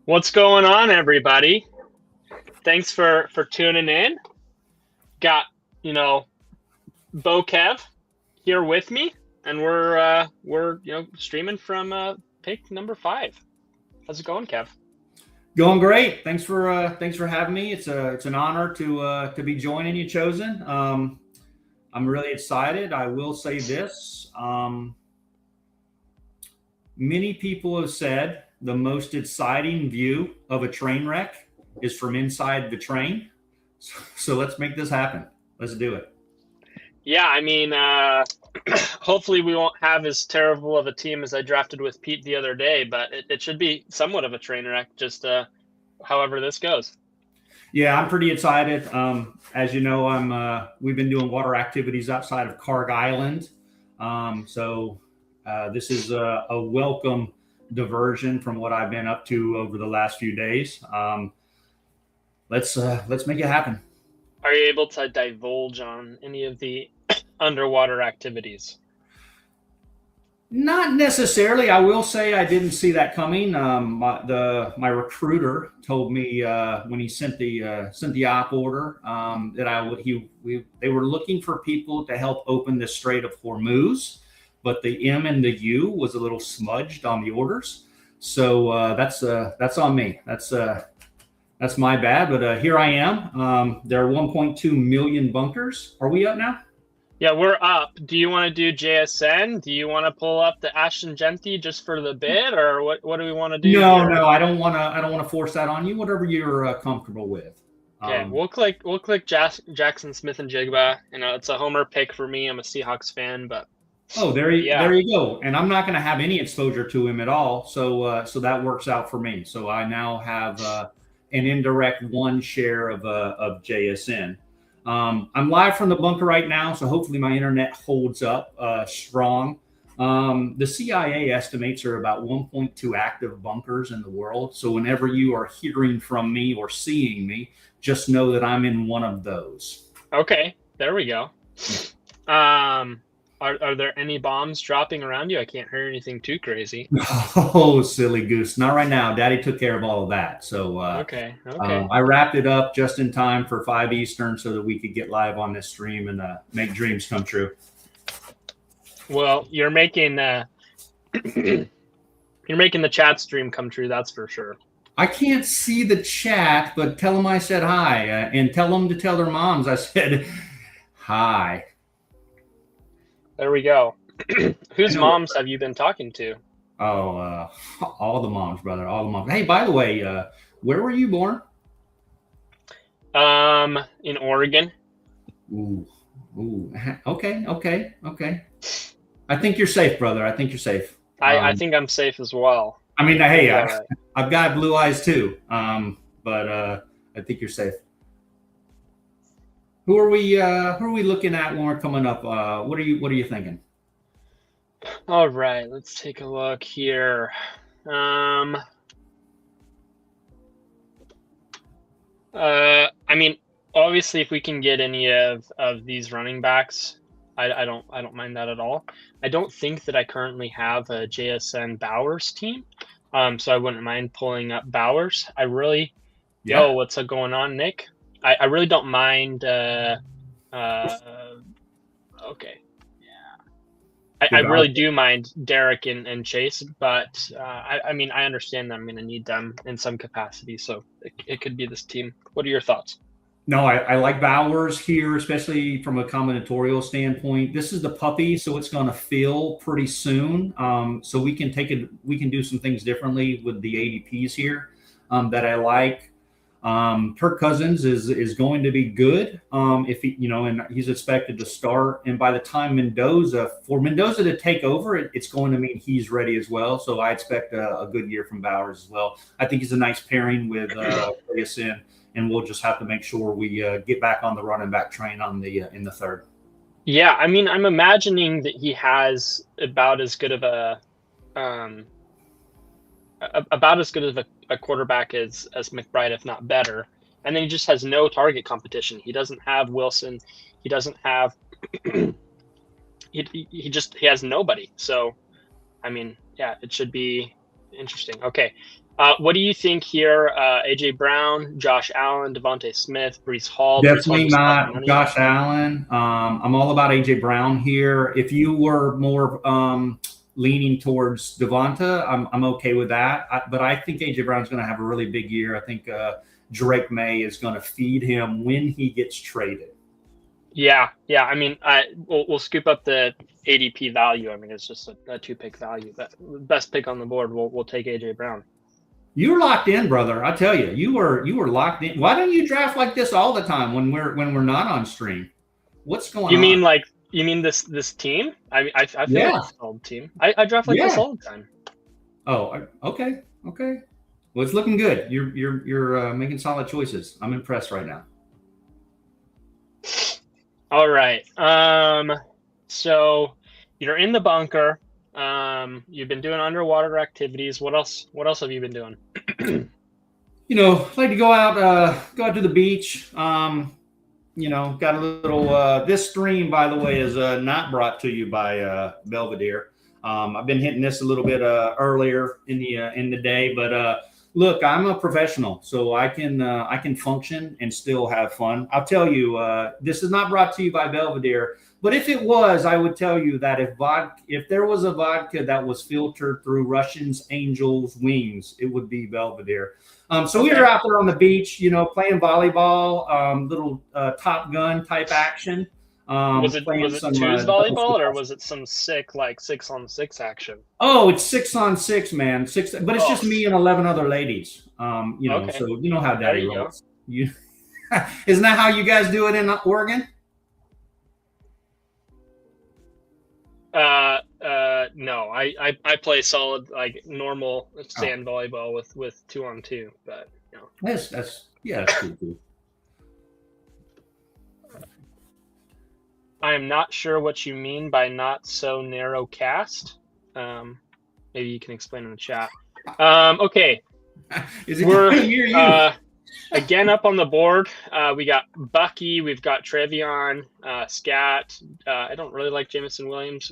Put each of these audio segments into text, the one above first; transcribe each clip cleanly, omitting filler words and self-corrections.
What's going on, everybody? Thanks for tuning in. Got Bokev here with me, and we're streaming from pick number 5. How's it going, Kev? Going great. Thanks for having me. It's an honor to be joining you, Chosen. I'm really excited. I will say this. Many people have said the most exciting view of a train wreck is from inside the train. So let's make this happen. Let's do it. Yeah, I mean, hopefully we won't have as terrible of a team as I drafted with Pete the other day, but it should be somewhat of a train wreck, just however this goes. Yeah, I'm pretty excited. As you know, we've been doing water activities outside of Carg Island. So this is a welcome diversion from what I've been up to over the last few days. Let's make it happen. Are you able to divulge on any of the underwater activities? Not necessarily. I will say I didn't see that coming. My recruiter told me when he sent the op order that they were looking for people to help open the Strait of Hormuz, but the M and the U was a little smudged on the orders. So that's on me. That's my bad. But here I am. There are 1.2 million bunkers. Are we up now? Yeah, we're up. Do you want to do JSN? Do you want to pull up the Ashton Genty just for the bid, or what do we want to do? No, here? I don't want to force that on you. Whatever you're comfortable with. Okay, we'll click Jackson Smith and Jigba. It's a homer pick for me. I'm a Seahawks fan, but there you go. And I'm not going to have any exposure to him at all, so that works out for me. So I now have an indirect 1 share of JSN. I'm live from the bunker right now, so hopefully my internet holds up strong. The CIA estimates are about 1.2 active bunkers in the world. So whenever you are hearing from me or seeing me, just know that I'm in one of those. Okay, there we go. Are there any bombs dropping around you? I can't hear anything too crazy. Oh, silly goose. Not right now. Daddy took care of all of that. So okay. I wrapped it up just in time for 5 Eastern so that we could get live on this stream and make dreams come true. Well, you're making the chat stream come true. That's for sure. I can't see the chat, but tell them I said hi, and tell them to tell their moms I said hi. There we go. Whose moms have you been talking to? Oh, all the moms, brother. All the moms. Hey, by the way, where were you born? In Oregon. Ooh. Okay. I think you're safe, brother. I think you're safe. I think I'm safe as well. I mean, hey, I've got blue eyes too. But I think you're safe. Who are we looking at when we're coming up? What are you thinking? All right, let's take a look here. I mean, obviously, if we can get any of these running backs, I don't mind that at all. I don't think that I currently have a JSN Bowers team, so I wouldn't mind pulling up Bowers. I really, what's going on, Nick? I really don't mind. Okay, yeah. I really do mind Derek and Chase, but I mean, I understand that I'm going to need them in some capacity, so it could be this team. What are your thoughts? No, I like Bowers here, especially from a combinatorial standpoint. This is the puppy, so it's going to fill pretty soon. So we can do some things differently with the ADPs here that I like. Kirk Cousins is going to be good if he, and he's expected to start. And by the time Mendoza to take over, it's going to mean he's ready as well. So I expect a good year from Bowers as well. I think he's a nice pairing with JSN. And we'll just have to make sure we get back on the running back train in the third. Yeah, I mean, I'm imagining that he has about as good of a quarterback as McBride, if not better. And then he just has no target competition. He doesn't have Wilson. He doesn't have. he has nobody. So, I mean, yeah, it should be Interesting. Okay. What do you think here? AJ Brown, Josh Allen, Devontae Smith, Brees Hall. Brees Hall Definitely just got not money. Josh Allen. I'm all about AJ Brown here. If you were more leaning towards Devonta, I'm okay with that. But I think AJ Brown's going to have a really big year. I think Drake May is going to feed him when he gets traded. Yeah. I mean, we'll scoop up the ADP value. I mean, it's just a 2-pick value. But best pick on the board, we'll take AJ Brown. You were locked in, brother. I tell you, you were locked in. Why don't you draft like this all the time when we're not on stream? What's going on? You mean this team? I feel Yeah. like it's an old team. I draft like this all the time. Oh, okay. Well, it's looking good. You're making solid choices. I'm impressed right now. All right. So you're in the bunker. You've been doing underwater activities. What else have you been doing? Like to go out to the beach. Got a little. This stream, by the way, is not brought to you by Belvedere. I've been hitting this a little bit earlier in the day, but look, I'm a professional, so I can function and still have fun. I'll tell you, this is not brought to you by Belvedere, but if it was, I would tell you that if there was a vodka that was filtered through Russians Angels Wings, it would be Belvedere. So we were out there on the beach, playing volleyball, little Top Gun type action. Was it twos volleyball, or was it some sick 6-on-6 action? Oh, it's 6-on-6, man. But it's just me and 11 other ladies. Okay. So you know how daddy rolls. Isn't that how you guys do it in Oregon? No, I play solid normal sand volleyball with 2-on-2, but That's cool too. I am not sure what you mean by not so narrow cast. Maybe you can explain in the chat. Okay. We're again up on the board. We got Bucky, we've got Trevion, Scat. I don't really like Jameson Williams.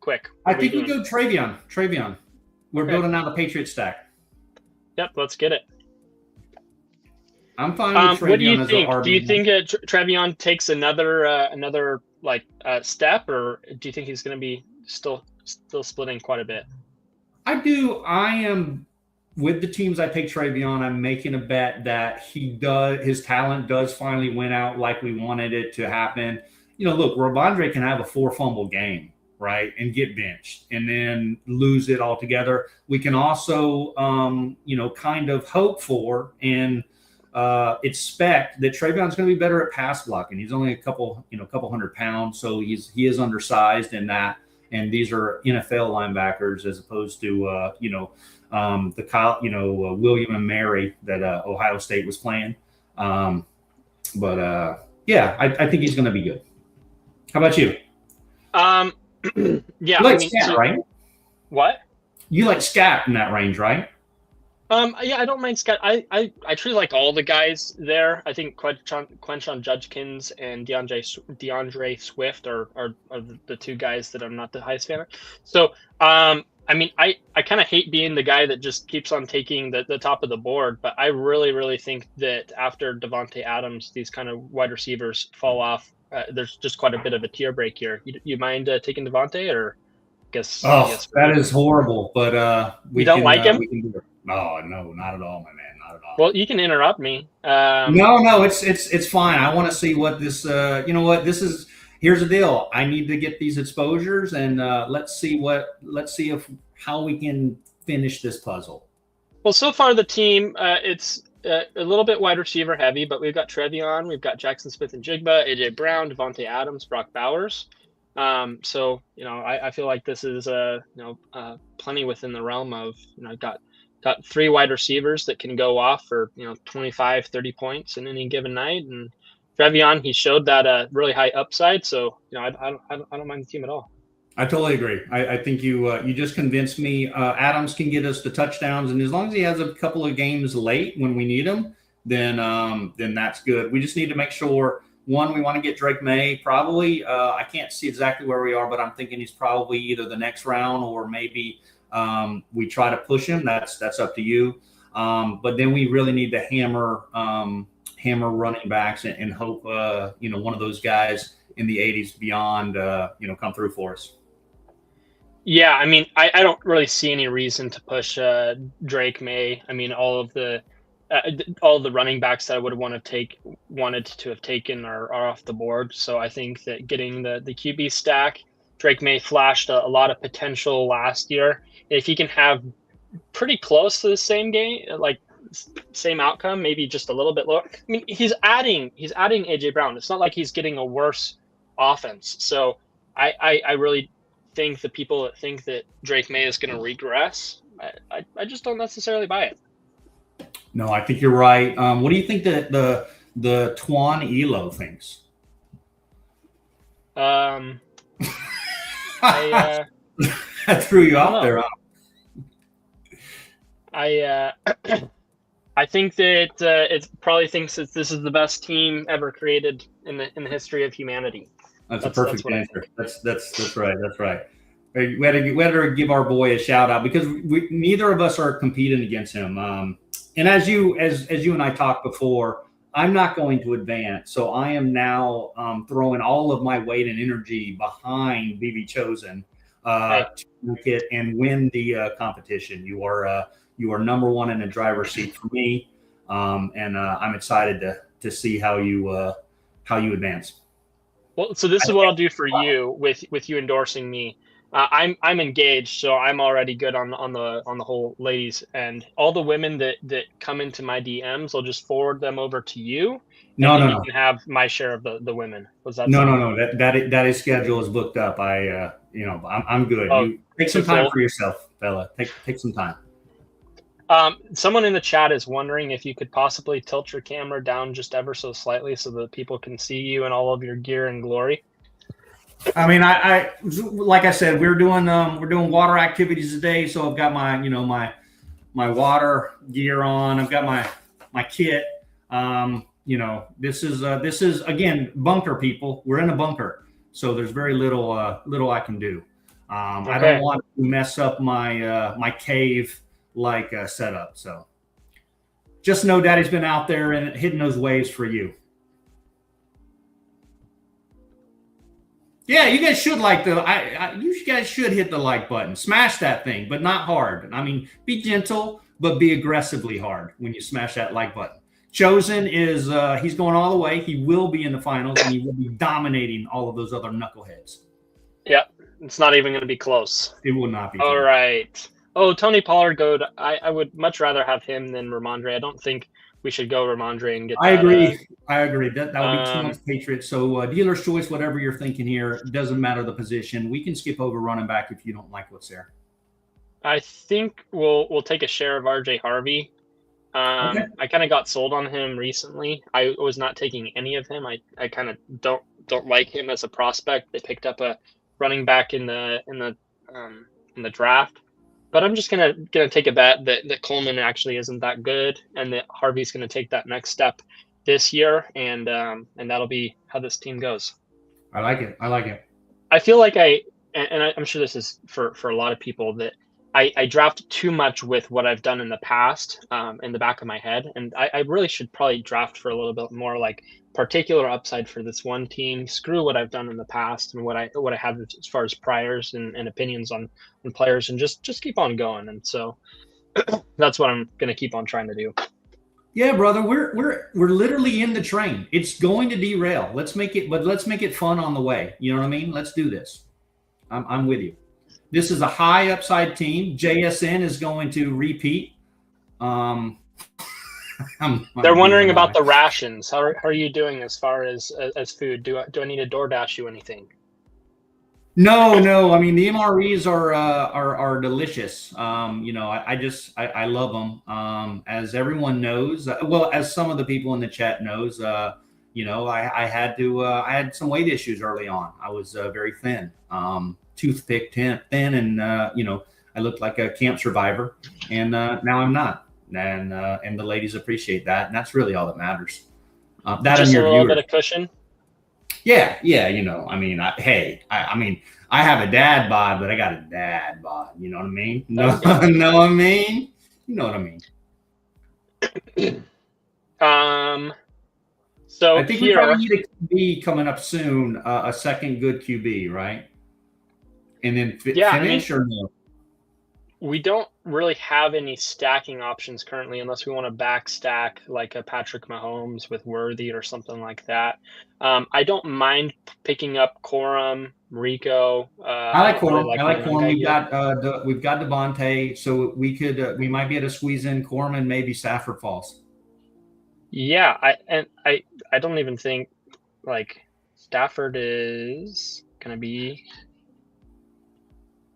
Quick. I think we go Trevion. We're building out a Patriot stack. Yep, let's get it. I'm fine with Trevion. What do you think? Do you think Trevion takes another step, or do you think he's going to be still splitting quite a bit? I do. I am with the teams I take Trevion. I'm making a bet that his talent does finally win out like we wanted it to happen. Look, Ramondre can have a 4-fumble game, right, and get benched and then lose it altogether. We can also, kind of hope for and expect that Trevion's going to be better at pass blocking. He's only a couple hundred pounds, so he is undersized in that. And these are NFL linebackers as opposed to William and Mary that Ohio State was playing. I think he's going to be good. How about you? Yeah, you like Scat, right? What? You like Scat in that range, right? Yeah, I don't mind Scott. I truly like all the guys there. I think Quenchon Judkins and DeAndre Swift are the two guys that I'm not the highest fan of. So, I mean, I kind of hate being the guy that just keeps on taking the top of the board, but I really, really think that after Devontae Adams, these kind of wide receivers fall off. There's just quite a bit of a tier break here. You mind taking Devontae, or guess? That is horrible. But we don't like him. We can do it. Oh, no, not at all, my man, not at all. Well, you can interrupt me. No, it's fine. I want to see what this. This is. Here's the deal. I need to get these exposures, and let's see how we can finish this puzzle. Well, so far the team, it's a little bit wide receiver heavy, but we've got Trevion, we've got Jackson Smith and Jigba, AJ Brown, Devontae Adams, Brock Bowers. So I feel like this is plenty within the realm of got 3 wide receivers that can go off for 25, 30 points in any given night, and Trevion, he showed that really high upside. So I don't mind the team at all. I totally agree. I think you just convinced me. Adams can get us the touchdowns, and as long as he has a couple of games late when we need him, then that's good. We just need to make sure. One, we want to get Drake May. Probably, I can't see exactly where we are, but I'm thinking he's probably either the next round or maybe We try to push him. That's up to you. But then we really need to hammer running backs and hope one of those guys in the 80s beyond come through for us. Yeah, I mean, I don't really see any reason to push Drake May. I mean, all the running backs that I would wanted to have taken are off the board. So I think that getting the QB stack, Drake May flashed a lot of potential last year. If he can have pretty close to the same game, like same outcome, maybe just a little bit lower. I mean, he's adding AJ Brown. It's not like he's getting a worse offense. So I really think the people that think that Drake May is going to regress, I just don't necessarily buy it. No, I think you're right. What do you think that the Twan Elo thinks? I threw you out there. I think that it probably thinks that this is the best team ever created in the history of humanity. That's a perfect answer. That's right. That's right. We had to give our boy a shout out because neither of us are competing against him. And as you and I talked before, I'm not going to advance. So I am now throwing all of my weight and energy behind BB Chosen to make it and win the competition. You are number one in the driver's seat for me, and I'm excited to see how you advance. Well, so this is what I'll do for you with you endorsing me. I'm engaged, so I'm already good on the whole ladies, and all the women that come into my DMs, I'll just forward them over to you. No. You can have my share of the women. Was that no. That is schedule is booked up. I'm good. Oh, you take some time for yourself, fella. Take some time. Someone in the chat is wondering if you could possibly tilt your camera down just ever so slightly so that people can see you and all of your gear and glory. I mean, I like I said, we're doing water activities today, so I've got my my water gear on. I've got my kit. This is again bunker people. We're in a bunker, so there's very little I can do. Okay. I don't want to mess up my cave setup. So just know Daddy's been out there and hitting those waves for you. Yeah, you guys should you guys should hit the like button. Smash that thing, but not hard. I mean, be gentle, but be aggressively hard when you smash that like button. Chosen is he's going all the way. He will be in the finals, and he will be dominating all of those other knuckleheads. Yeah, it's not even going to be close. It will not be. All close. Right. Oh, Tony Pollard, I would much rather have him than Ramondre. I don't think we should go Ramondre and get. I agree. That would be too much Patriots. So dealer's choice, whatever you're thinking here, doesn't matter the position. We can skip over running back if you don't like what's there. I think we'll take a share of RJ Harvey. Okay. I kind of got sold on him recently. I was not taking any of him. I kind of don't like him as a prospect. They picked up a running back in the draft. But I'm just gonna take a bet that Coleman actually isn't that good, and that Harvey's gonna take that next step this year, and that'll be how this team goes. I like it. I feel like I'm sure this is for a lot of people, that I draft too much with what I've done in the past in the back of my head, and I really should probably draft for a little bit more like particular upside for this one team. Screw what I've done in the past and what I have as far as priors and opinions on players, and just keep on going. And so that's what I'm going to keep on trying to do. Yeah, brother, we're literally in the train. It's going to derail. Let's make it fun on the way. You know what I mean? Let's do this. I'm with you. This is a high upside team. JSN is going to repeat. They're wondering about the rations. How are you doing as far as food? Do I need to DoorDash you anything? No. I mean, the MREs are delicious. I love them. As everyone knows, as some of the people in the chat knows, I had some weight issues early on. I was very thin, toothpick thin, and I looked like a camp survivor, and now I'm not. And the ladies appreciate that, and that's really all that matters. That just and your a little bit of cushion. Yeah. I have a dad bod, but I got a dad bod. You know what I mean? No, Okay. know what I mean? You know what I mean? So I think we probably here, need a QB coming up soon, a second good QB, right? And then yeah, I mean, finish or no? we don't really have any stacking options currently unless we want to back stack like a Patrick Mahomes with Worthy or something like that. I don't mind picking up Corum, Rico. I I like don't really Corum. like I the like young Corum. guy We've here. got we've got Devontae, so we might be able to squeeze in Corum and maybe Stafford falls. Yeah, I don't even think like Stafford is gonna be.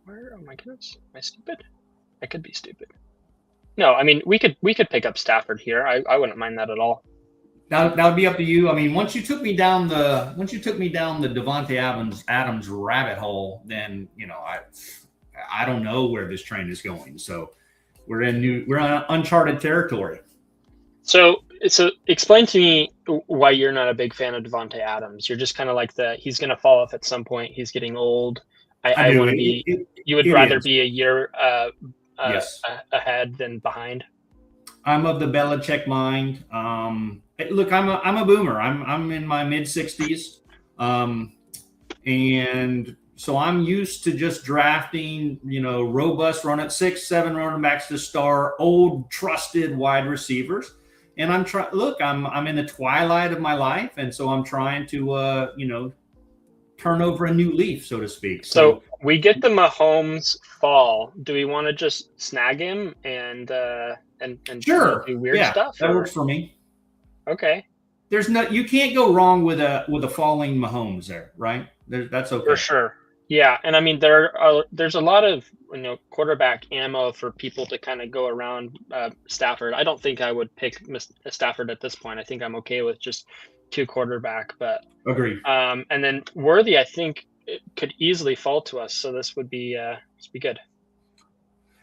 Where? Oh my goodness, am I stupid? I could be stupid. No, I mean we could pick up Stafford here. I wouldn't mind that at all. That would be up to you. I mean, once you took me down the Devontae Adams rabbit hole, then I don't know where this train is going. So we're on uncharted territory. So explain to me why you're not a big fan of Devonte Adams. You're just kind of like he's going to fall off at some point. He's getting old. I I do. want to be. You would It rather is. be a year Yes. ahead than behind. I'm of the Belichick mind. Look, I'm a boomer. I'm in my mid 60s, and so I'm used to just drafting, robust run at 6, 7 running backs to start, old trusted wide receivers. And I'm in the twilight of my life, and so I'm trying to turn over a new leaf, so to speak. So we get the Mahomes fall. Do we want to just snag him and sure, do weird yeah, stuff? that works for me. Okay. You can't go wrong with a falling Mahomes there, right? That's okay. For sure. Yeah, and I mean there's a lot of quarterback ammo for people to kind of go around Stafford. I don't think I would pick Stafford at this point. I think I'm okay with just 2 quarterback, but Agree. and then Worthy, I think it could easily fall to us. So this would be good.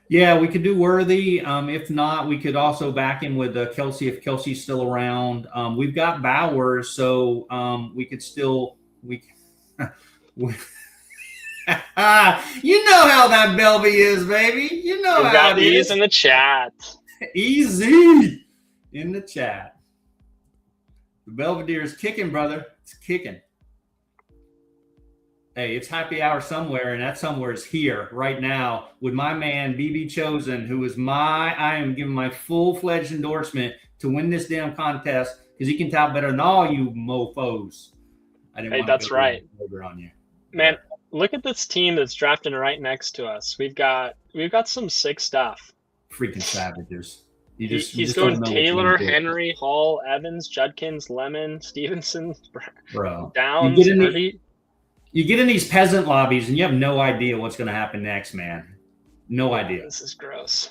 Yeah, we could do Worthy. If not, we could also back in with Kelsey if Kelsey's still around. We've got Bowers, so we could still you know how that Belby is, baby. You know We've how got it Ease is. in the chat. Easy in the chat. The Belvedere is kicking, brother. It's kicking. Hey, it's happy hour somewhere, and that somewhere is here right now with my man BB Chosen, who is I am giving my full-fledged endorsement to win this damn contest because he can tap better than all you mofos. I didn't Hey, want that's to right, on you, man. Look at this team that's drafting right next to us. We've got some sick stuff. Freaking savages. He's going Taylor, Henry, Hall, Evans, Judkins, Lemon, Stevenson, bro. Downs. You get in these peasant lobbies and you have no idea what's going to happen next, man. No idea. This is gross.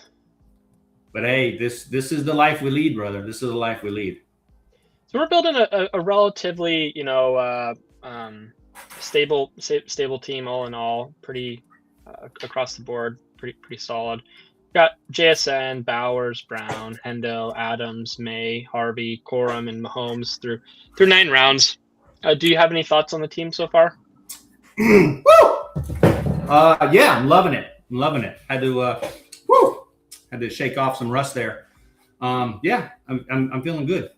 But hey, this is the life we lead, brother. This is the life we lead. So we're building a relatively, stable team all in all, pretty across the board, pretty solid. Got JSN, Bowers, Brown, Hendo, Adams, May, Harvey, Corum, and Mahomes through 9 rounds. Do you have any thoughts on the team so far? Woo! Yeah, I'm loving it. Had to shake off some rust there. Yeah, I'm feeling good.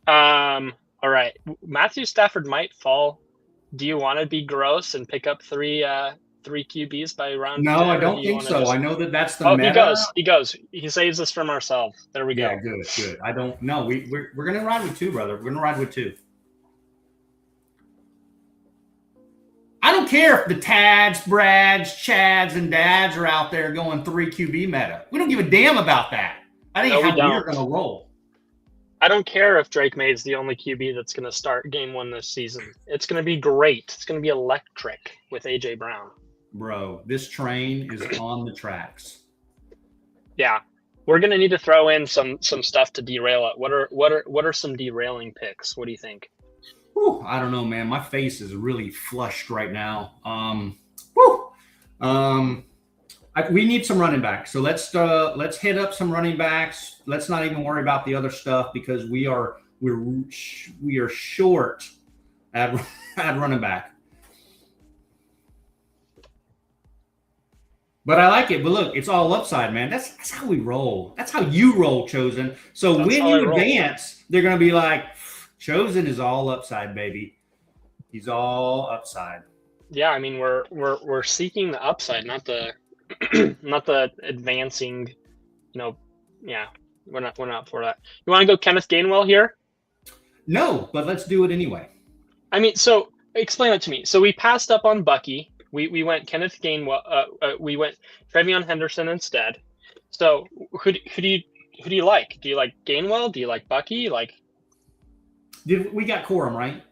All right. Matthew Stafford might fall. Do you want to be gross and pick up three QBs by round? No, 10, I don't think so. I know that's the meta. He goes. He saves us from ourselves. There we go. Yeah, good. I don't know. We're gonna ride with 2, brother. We're gonna ride with 2. I don't care if the Tads, Brads, Chads, and Dads are out there going 3 QB meta. We don't give a damn about that. I think we're gonna roll. I don't care if Drake May is the only QB that's going to start game 1 this season. It's going to be great. It's going to be electric with AJ Brown. Bro, this train is on the tracks. Yeah, we're going to need to throw in some stuff to derail it. What are some derailing picks? What do you think? Whew, I don't know, man. My face is really flushed right now. We need some running backs. So let's hit up some running backs. Let's not even worry about the other stuff because we are short at at running back. But I like it. But look, it's all upside, man. That's how we roll. That's how you roll, Chosen. So That's when how I you roll. advance, they're going to be like, Chosen is all upside, baby. He's all upside. Yeah, I mean we're seeking the upside, not the not the advancing. Yeah, we're not for that. You want to go Kenneth Gainwell here? No, but let's do it anyway. I mean, so explain it to me. So we passed up on Bucky. We went Kenneth Gainwell. We went Trevion Henderson instead. So who do you like? Do you like Gainwell? Do you like Bucky? We got Corum, right?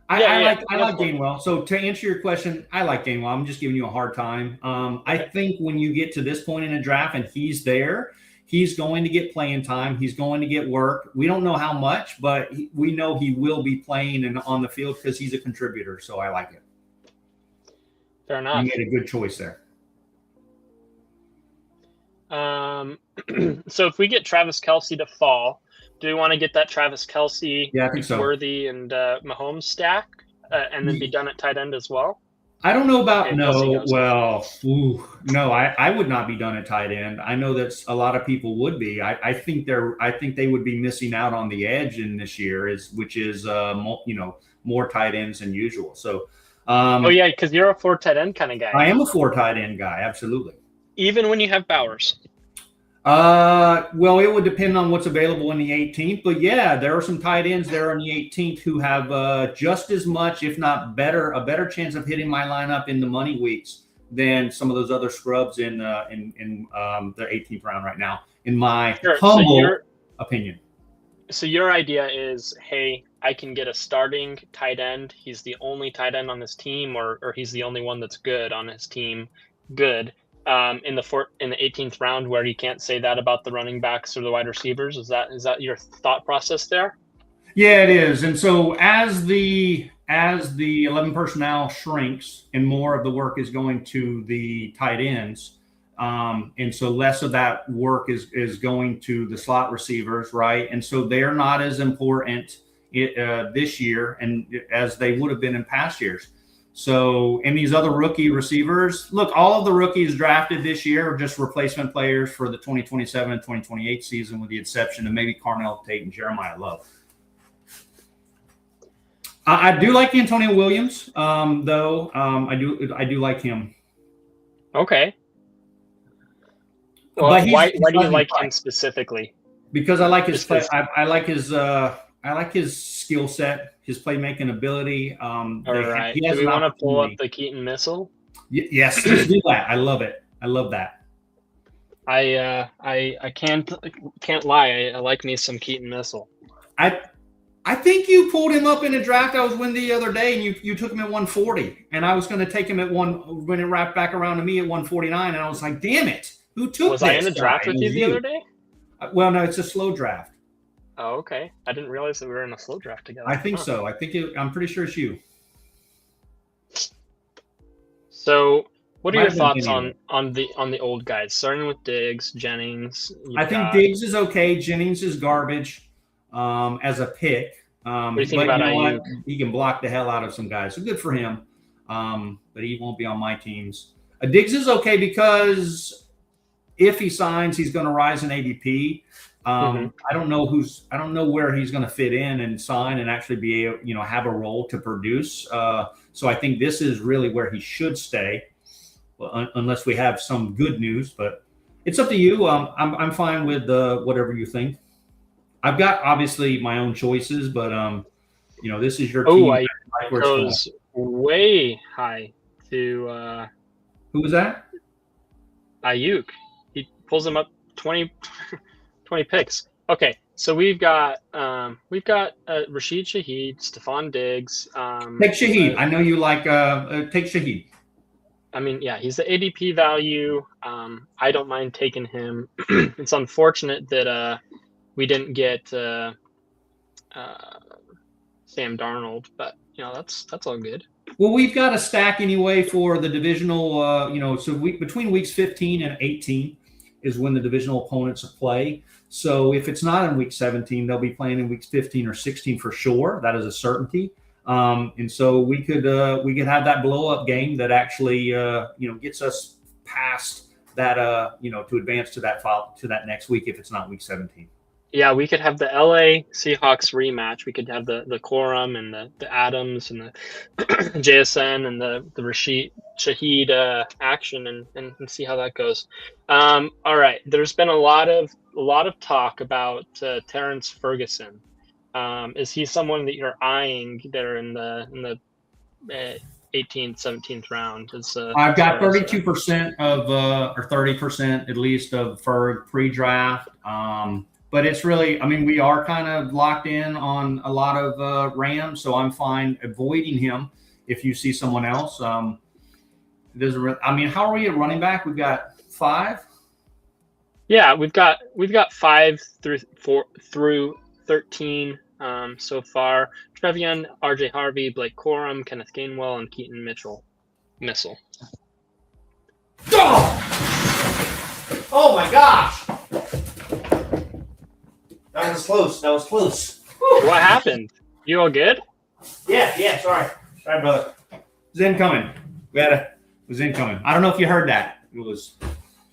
I like Gainwell. So to answer your question, I like Gainwell. I'm just giving you a hard time. I think when you get to this point in a draft and he's there, he's going to get playing time. He's going to get work. We don't know how much, but we know he will be playing and on the field because he's a contributor. So I like it. Fair enough. You made a good choice there. So if we get Travis Kelce to fall, do we want to get that Travis Kelce, I think so. Worthy and Mahomes stack, and then be done at tight end as well? I don't know about I would not be done at tight end. I know that a lot of people would be. I think they would be missing out on the edge in this year, which is more tight ends than usual. So, because you're a 4 tight end kind of guy. I am a 4 tight end guy, absolutely. Even when you have Bowers. Well, it would depend on what's available in the 18th, but yeah, there are some tight ends there on the 18th who have just as much, if not a better chance of hitting my lineup in the money weeks than some of those other scrubs in the 18th round right now, in my humble opinion. So your idea is, hey, I can get a starting tight end. He's the only tight end on this team, or he's the only one that's good on his team. Good. In the 18th round, where you can't say that about the running backs or the wide receivers. Is that your thought process there? Yeah, it is. And so as the 11 personnel shrinks and more of the work is going to the tight ends, and so less of that work is going to the slot receivers, right? And so they're not as important this year and as they would have been in past years. So, and these other rookie receivers, look, all of the rookies drafted this year are just replacement players for the 2027 and 2028 season, with the exception of maybe Carnell Tate and Jeremiah Love. I do like Antonio Williams, though. I do like him. Okay. Well, why do you like him specifically? Because I like his play. I like his skill set, his playmaking ability. All right. Do we want to pull up the Keaton missile? Yes, let's do that. I love it. I love that. I can't lie. I like me some Keaton missile. I think you pulled him up in a draft I was winning the other day, and you took him at 140, and I was going to take him at when it wrapped back around to me at 149, and I was like, damn it, who took Was this I in a draft with you the other day? Well, no, it's a slow draft. Oh, okay. I didn't realize that we were in a slow draft together. I think so. I'm pretty sure it's you. So, what are your thoughts on the old guys? Starting with Diggs, Jennings. I think Diggs is okay. Jennings is garbage as a pick. What do you think about Ayuk? He can block the hell out of some guys, so good for him. But he won't be on my teams. Diggs is okay because if he signs, he's going to rise in ADP. I don't know where he's going to fit in and sign and actually be able, have a role to produce. So I think this is really where he should stay, unless we have some good news. But it's up to you. I'm fine with whatever you think. I've got obviously my own choices, but this is your team. I goes way high to. Who was that? Ayuk. He pulls him up 20 picks. Okay, so we've got Rashid Shaheed, Stephon Diggs. Take Shaheed. I know you like take Shaheed. I mean, yeah, he's the ADP value. I don't mind taking him. It's unfortunate that we didn't get Sam Darnold, but that's all good. Well, we've got a stack anyway for the divisional. So between weeks 15 and 18 is when the divisional opponents play. So if it's not in week 17, they'll be playing in weeks 15 or 16 for sure. That is a certainty. And so we could have that blow up game that actually gets us past that to advance to that next week if it's not week 17. Yeah, we could have the LA Seahawks rematch. We could have the Corum and the Adams and the JSN and the Rashid Shaheed action and see how that goes. All right, there's been a lot of talk about Terrence Ferguson. Is he someone that you're eyeing there in the 18th, 17th round? I've got 32% of or 30% at least of Ferg pre-draft. But it's really, I mean, we are kind of locked in on a lot of Rams, so I'm fine avoiding him if you see someone else. How are we at running back? We've got 5. Yeah, we've got 5 through 13 so far. Trevian, RJ Harvey, Blake Corum, Kenneth Gainwell, and Keaton Missile. Oh my gosh! That was close. Whew. What happened? You all good? Yeah. Sorry, brother. It was incoming. It was incoming. I don't know if you heard that.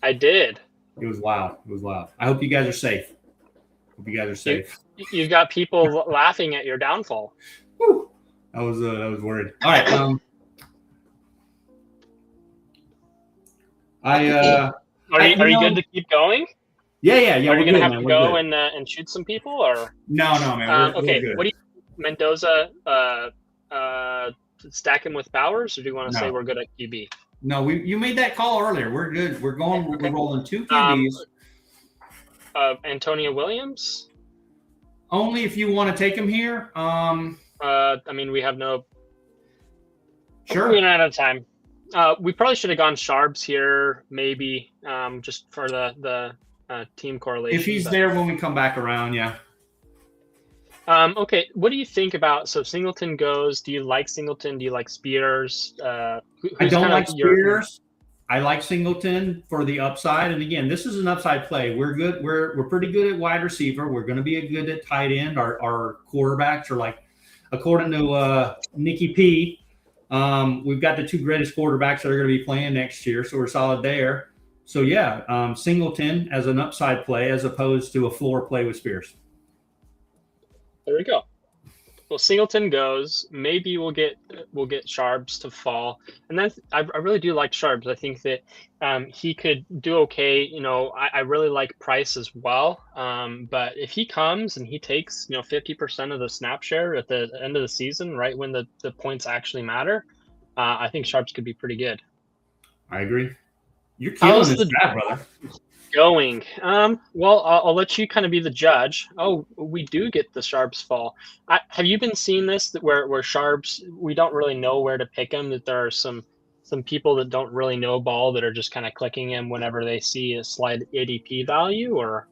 I did. It was loud. I hope you guys are safe. You've got people laughing at your downfall. Whew. I was worried. All right. Are you good to keep going? Yeah. Are you gonna have to go and shoot some people or? No, man. Okay. What do you Mendoza? Stack him with Bowers, or do you want to say we're good at QB? No, you made that call earlier. We're good. We're going. Okay. We're rolling 2 QBs. Antonio Williams. Only if you want to take him here. I mean, we have no. Sure. We're out of time. We probably should have gone Sharps here, maybe, just for the team correlation. If he's there when we come back around, yeah. Okay, what do you think about, so Singleton goes, do you like Singleton? Do you like Spears? I don't like Spears. I like Singleton for the upside. And again, this is an upside play. We're good. We're pretty good at wide receiver. We're going to be good at tight end. Our quarterbacks are like, according to Nikki P, we've got the 2 greatest quarterbacks that are going to be playing next year. So we're solid there. So yeah, Singleton as an upside play as opposed to a floor play with Spears. There we go. Well, Singleton goes. Maybe we'll get Sharps to fall, and then I really do like Sharps. I think that he could do okay. I really like Price as well. But if he comes and he takes 50% of the snap share at the end of the season, right when the points actually matter, I think Sharps could be pretty good. I agree. You're killing this draft, brother. Going. Well, I'll let you kind of be the judge. Oh, we do get the Sharps fall. Have you been seeing this where Sharps, we don't really know where to pick him, that there are some people that don't really know ball that are just kind of clicking him whenever they see a slight ADP value? Or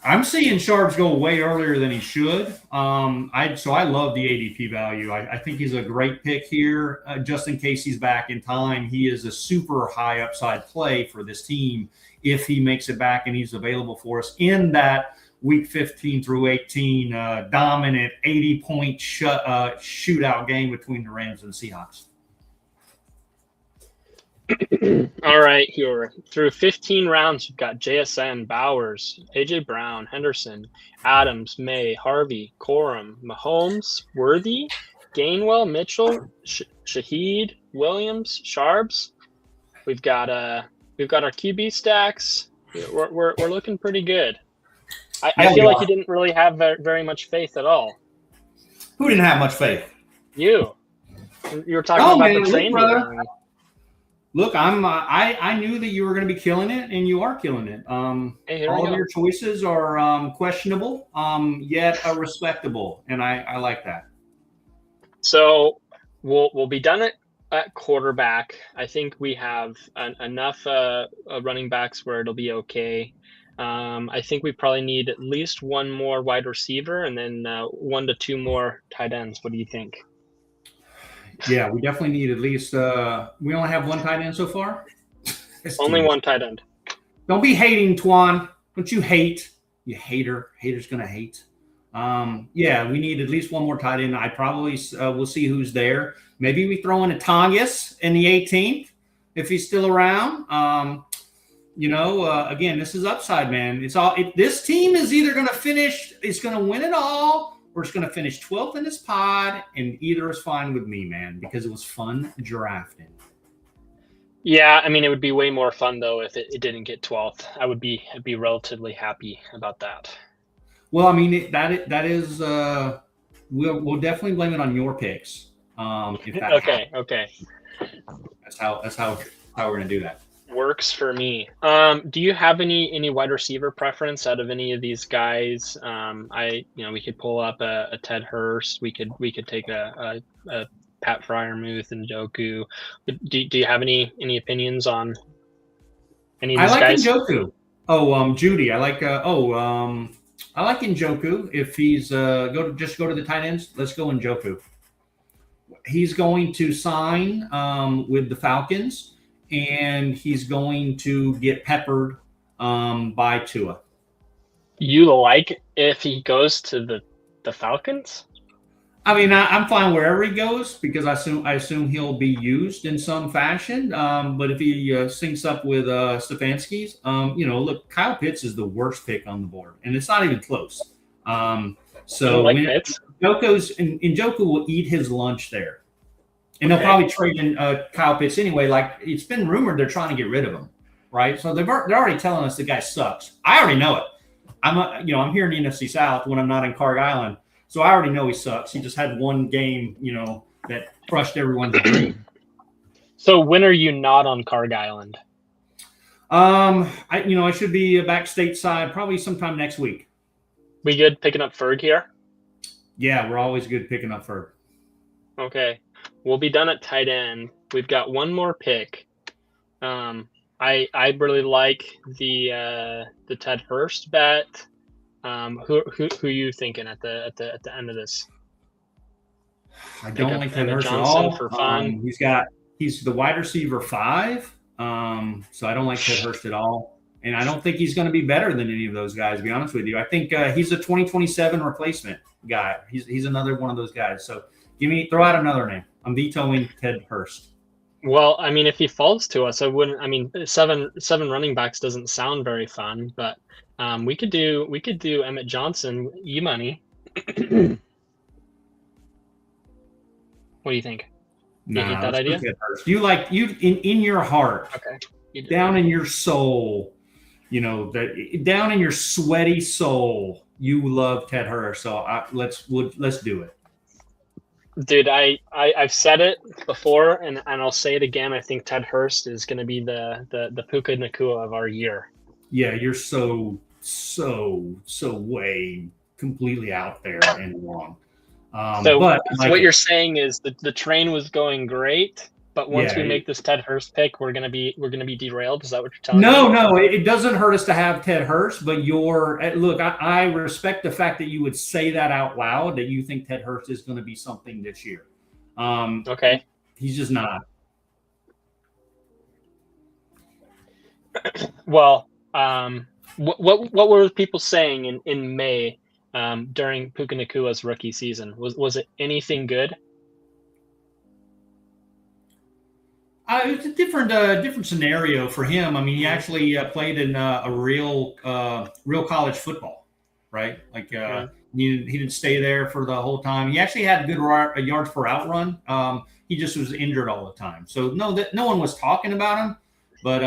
I'm seeing Sharps go way earlier than he should. So I love the ADP value. I think he's a great pick here. Just in case he's back in time, he is a super high upside play for this team if he makes it back and he's available for us in that week 15 through 18 dominant 80-point shootout game between the Rams and the Seahawks. All right, here through 15 rounds, you've got JSN, Bowers, AJ Brown, Henderson, Adams, May, Harvey, Corum, Mahomes, Worthy, Gainwell, Mitchell, Shaheed, Williams, Sharps. We've got our QB stacks. We're looking pretty good. I feel like you didn't really have very much faith at all. Who didn't have much faith? You were talking about the training. Look, I knew that you were going to be killing it, and you are killing it. All of your choices are questionable, yet respectable, and I like that. So we'll be done at quarterback. I think we have enough running backs where it'll be okay. I think we probably need at least one more wide receiver, and then 1 to 2 more tight ends. What do you think? Yeah, we definitely need at least we only have 1 tight end so far. Only 1 tight end. Don't be hating, Twan. Don't you hate. You hater. Hater's gonna hate. Yeah, we need at least one more tight end. I probably will see who's there. Maybe we throw in a Tongas in the 18th if he's still around. Again, this is upside, man. This team is either going to finish, it's going to win it all, or it's going to finish 12th in this pod, and either is fine with me, man, because it was fun drafting. Yeah, I mean, it would be way more fun though if it didn't get 12th. I'd be relatively happy about that. Well, I mean, that is we'll definitely blame it on your picks. If that okay. That's how we're gonna do that. Works for me. Do you have any wide receiver preference out of any of these guys? We could pull up a Ted Hurst. We could take a Pat Fryermuth and Joku. Do you have any opinions on any of these guys? I like Njoku. Judy. I like Njoku. If he's go to the tight ends, let's go Njoku. He's going to sign with the Falcons, and he's going to get peppered by Tua. You like if he goes to the Falcons? I mean, I'm fine wherever he goes because I assume he'll be used in some fashion. But if he syncs up with Stefanski's, look, Kyle Pitts is the worst pick on the board, and it's not even close. Njoku will eat his lunch there, and they'll probably trade in Kyle Pitts anyway. Like it's been rumored they're trying to get rid of him, right? So they're already telling us the guy sucks. I already know it. I'm here in the NFC South when I'm not in Carg Island. So I already know he sucks. He just had one game, that crushed everyone's dream. So when are you not on Carg Island? I should be back stateside probably sometime next week. We good picking up Ferg here? Yeah, we're always good picking up Ferg. Okay. We'll be done at tight end. We've got one more pick. I really like the Ted Hurst bet. Who are you thinking at the end of this? I don't like Ted Hurst at all. For fun. He's the wide receiver 5. So I don't like Ted Hurst at all, and I don't think he's going to be better than any of those guys. To be honest with you, I think he's a 2027 replacement guy. He's another one of those guys. So throw out another name. I'm vetoing Ted Hurst. Well, I mean, if he falls to us, I wouldn't. I mean, seven running backs doesn't sound very fun, but. We could do Emmett Johnson, money. What do you think? You hate that idea? In your heart, down in your soul, down in your sweaty soul, you love Ted Hurst. So let's do it. Dude, I've said it before, and I'll say it again. I think Ted Hurst is going to be the Puka Nacua of our year. Yeah, you're so way completely out there and wrong. What you're saying is that the train was going great, but once we make this Ted Hurst pick, we're gonna be derailed. Is that what you're telling me? No, it doesn't hurt us to have Ted Hurst, but I respect the fact that you would say that out loud, that you think Ted Hurst is going to be something this year. Okay, he's just not. Well, what were people saying in May during Puka Nacua's rookie season? Was it anything good? It was a different scenario for him. I mean, he actually played in a real college football, right? Like he didn't stay there for the whole time. He actually had a good yards per out run. He just was injured all the time. So no one was talking about him. But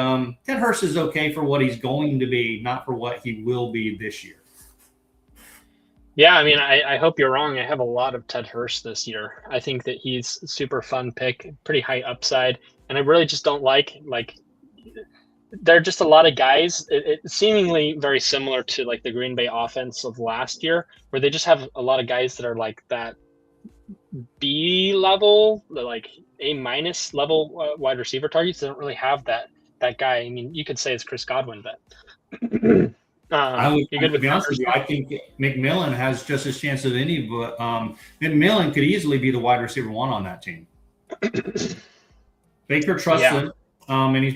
Ted Hurst is okay for what he's going to be, not for what he will be this year. Yeah, I mean, I hope you're wrong. I have a lot of Ted Hurst this year. I think that he's a super fun pick, pretty high upside. And I really just don't like there are just a lot of guys, it seemingly very similar to like the Green Bay offense of last year, where they just have a lot of guys that are like that B level, like A- level wide receiver targets. They don't really have that guy. I mean, you could say it's Chris Godwin, but to be honest with you, I think McMillan has just as chance as any, but McMillan could easily be the wide receiver 1 on that team. Baker trusts him, and he's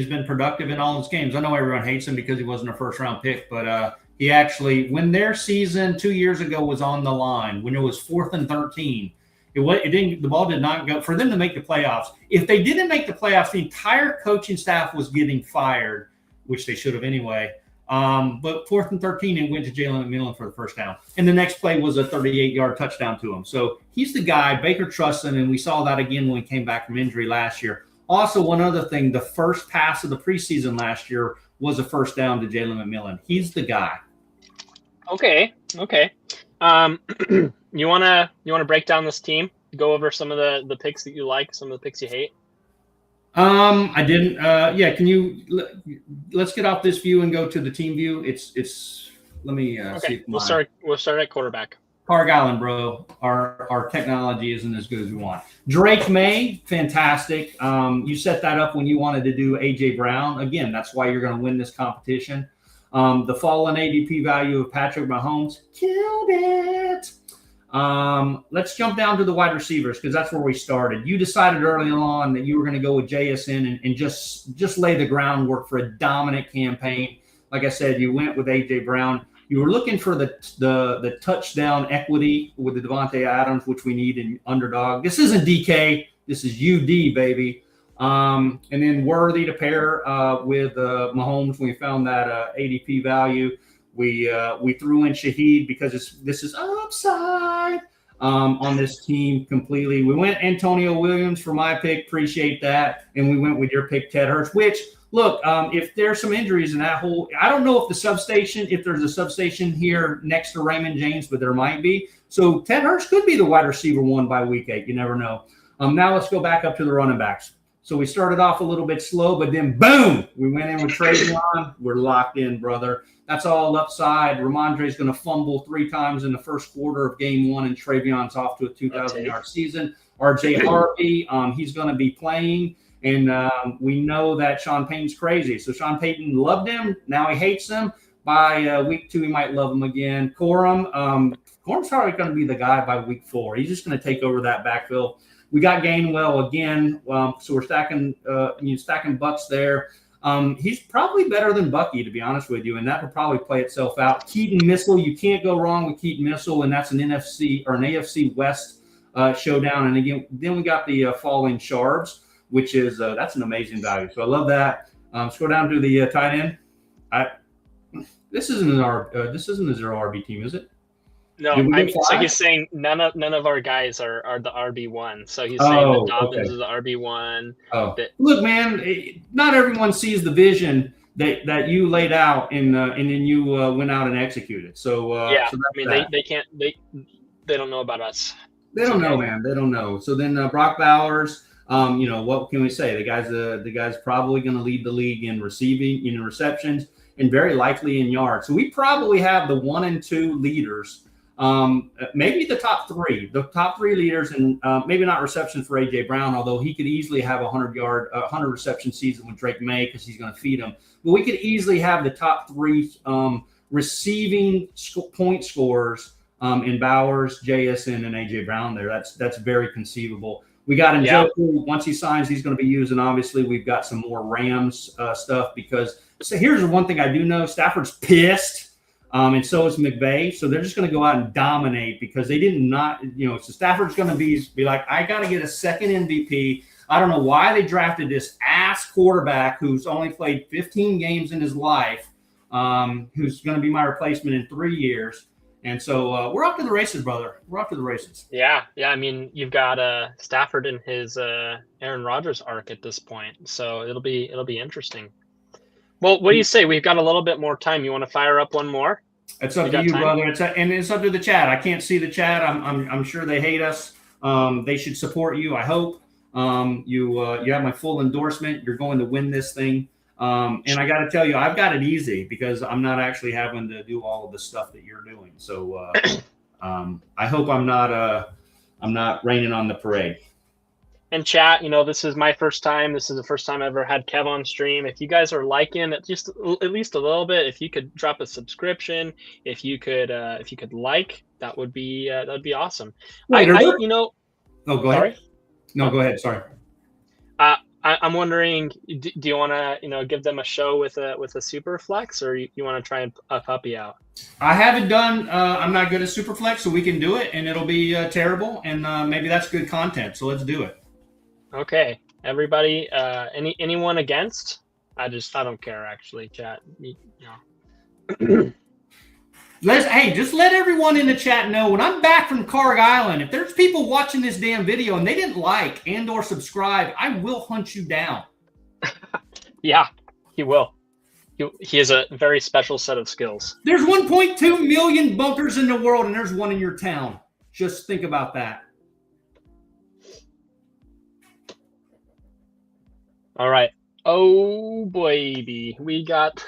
been productive in all his games. I know everyone hates him because he wasn't a first round pick, but He actually, when their season 2 years ago was on the line, when it was 4th and 13, the ball did not go for them to make the playoffs. If they didn't make the playoffs, the entire coaching staff was getting fired, which they should have anyway. But 4th and 13, it went to Jalen McMillan for the first down. And the next play was a 38-yard touchdown to him. So he's the guy. Baker trusts him, and we saw that again when he came back from injury last year. Also, one other thing, the first pass of the preseason last year was a first down to Jalen McMillan. He's the guy. Okay. You wanna break down this team? Go over some of the picks that you like, some of the picks you hate. I didn't. Yeah, can you? Let's get off this view and go to the team view. It's. Let me see. If we'll start at quarterback. Park Island, bro. Our technology isn't as good as we want. Drake May, fantastic. You set that up when you wanted to do AJ Brown. Again, that's why you're going to win this competition. The fallen ADP value of Patrick Mahomes killed it. Let's jump down to the wide receivers because that's where we started. You decided early on that you were going to go with JSN and just lay the groundwork for a dominant campaign. Like I said, you went with AJ Brown. You were looking for the touchdown equity with the Devontae Adams, which we need in underdog. This isn't DK. This is UD, baby. And then worthy to pair with Mahomes when we found that ADP value. We threw in Shaheed because this is upside on this team completely. We went Antonio Williams for my pick. Appreciate that. And we went with your pick, Ted Hurst, which, look, if there's some injuries in that whole – I don't know if there's a substation here next to Raymond James, but there might be. So Ted Hurst could be the wide receiver 1 by week 8. You never know. Now let's go back up to the running backs. So we started off a little bit slow, but then, boom, we went in with Travion. We're locked in, brother. That's all upside. Ramondre's going to fumble 3 times in the first quarter of game 1, and Travion's off to a 2,000-yard season. RJ Harvey, he's going to be playing, and we know that Sean Payton's crazy. So Sean Payton loved him. Now he hates him. By week 2, he might love him again. Corum's probably going to be the guy by week 4. He's just going to take over that backfield. We got Gainwell again, so we're stacking Bucks there. He's probably better than Bucky, to be honest with you, and that will probably play itself out. Keaton Missile, you can't go wrong with Keaton Missile, and that's an NFC or an AFC West showdown. And again, then we got the Falling Sharps, which is that's an amazing value. So I love that. Let's go down to the tight end. This isn't a zero RB team, is it? No, so he's saying none of our guys are the RB1. So he's saying that Dobbins is the RB1. Oh, look, man, not everyone sees the vision that you laid out, and then you went out and executed. So they don't know about us. They don't know, man. They don't know. So then Brock Bowers, what can we say? The guy's probably going to lead the league in receiving, in receptions, and very likely in yards. So we probably have the 1 and 2 leaders. Maybe the top 3 leaders, and maybe not receptions for AJ Brown, although he could easily have a 100 reception season with Drake May because he's going to feed him. But we could easily have the top 3 receiving point scorers in Bowers, JSN, and AJ Brown there. That's very conceivable. We got Njoku. Once he signs, he's going to be using. Obviously, we've got some more Rams stuff because. So here's the one thing I do know: Stafford's pissed. And so is McVay. So they're just going to go out and dominate because they did not, so Stafford's going to be like, I got to get a second MVP. I don't know why they drafted this ass quarterback who's only played 15 games in his life, who's going to be my replacement in 3 years. And so we're off to the races, brother. We're off to the races. Yeah. I mean, you've got Stafford in his Aaron Rodgers arc at this point. So it'll be interesting. Well, what do you say? We've got a little bit more time. You want to fire up one more? It's up to you, brother. It's up to the chat. I can't see the chat. I'm sure they hate us. They should support you. I hope you have my full endorsement. You're going to win this thing. And I got to tell you, I've got it easy because I'm not actually having to do all of the stuff that you're doing. So I hope I'm not raining on the parade. And chat, this is my first time. This is the first time I ever had Kev on stream. If you guys are liking it, just at least a little bit, if you could drop a subscription, if you could like, that would be awesome. Wait, Oh, go ahead. No, go ahead. Sorry. I'm wondering, do you want to give them a show with a super flex, or you want to try and a puppy out? I haven't done. I'm not good at Superflex, so we can do it, and it'll be terrible, and maybe that's good content. So let's do it. Okay, everybody. Anyone against? I don't care actually, chat. Just let everyone in the chat know when I'm back from Carg Island. If there's people watching this damn video and they didn't like and/or subscribe, I will hunt you down. Yeah, he will. He has a very special set of skills. There's 1.2 million bunkers in the world, and there's one in your town. Just think about that. All right. Oh baby, we got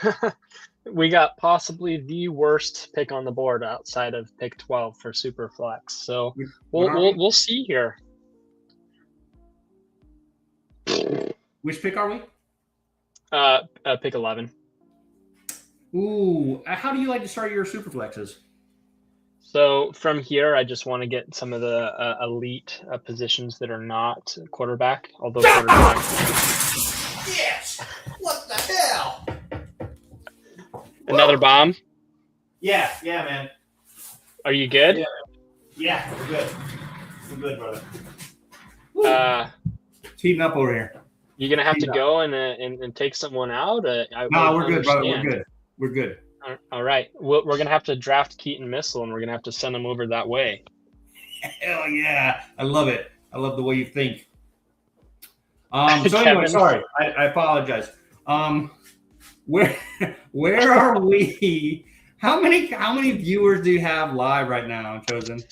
we got possibly the worst pick on the board outside of pick 12 for super flex. So we'll see here. Which pick are we? Pick 11. Ooh, how do you like to start your super flexes? So from here, I just want to get some of the elite positions that are not quarterback, although quarterback. Yes. What the hell? Another bomb? Yeah, man. Are you good? Yeah, we're good. We're good, brother. It's heating up over here. You're gonna have to go and take someone out. No, we're good, brother. We're good. All right. We're gonna have to draft Keaton Missile, and we're gonna have to send him over that way. Hell yeah! I love it. I love the way you think. So anyway, sorry. I apologize. Where are we? How many viewers do you have live right now, Chosen?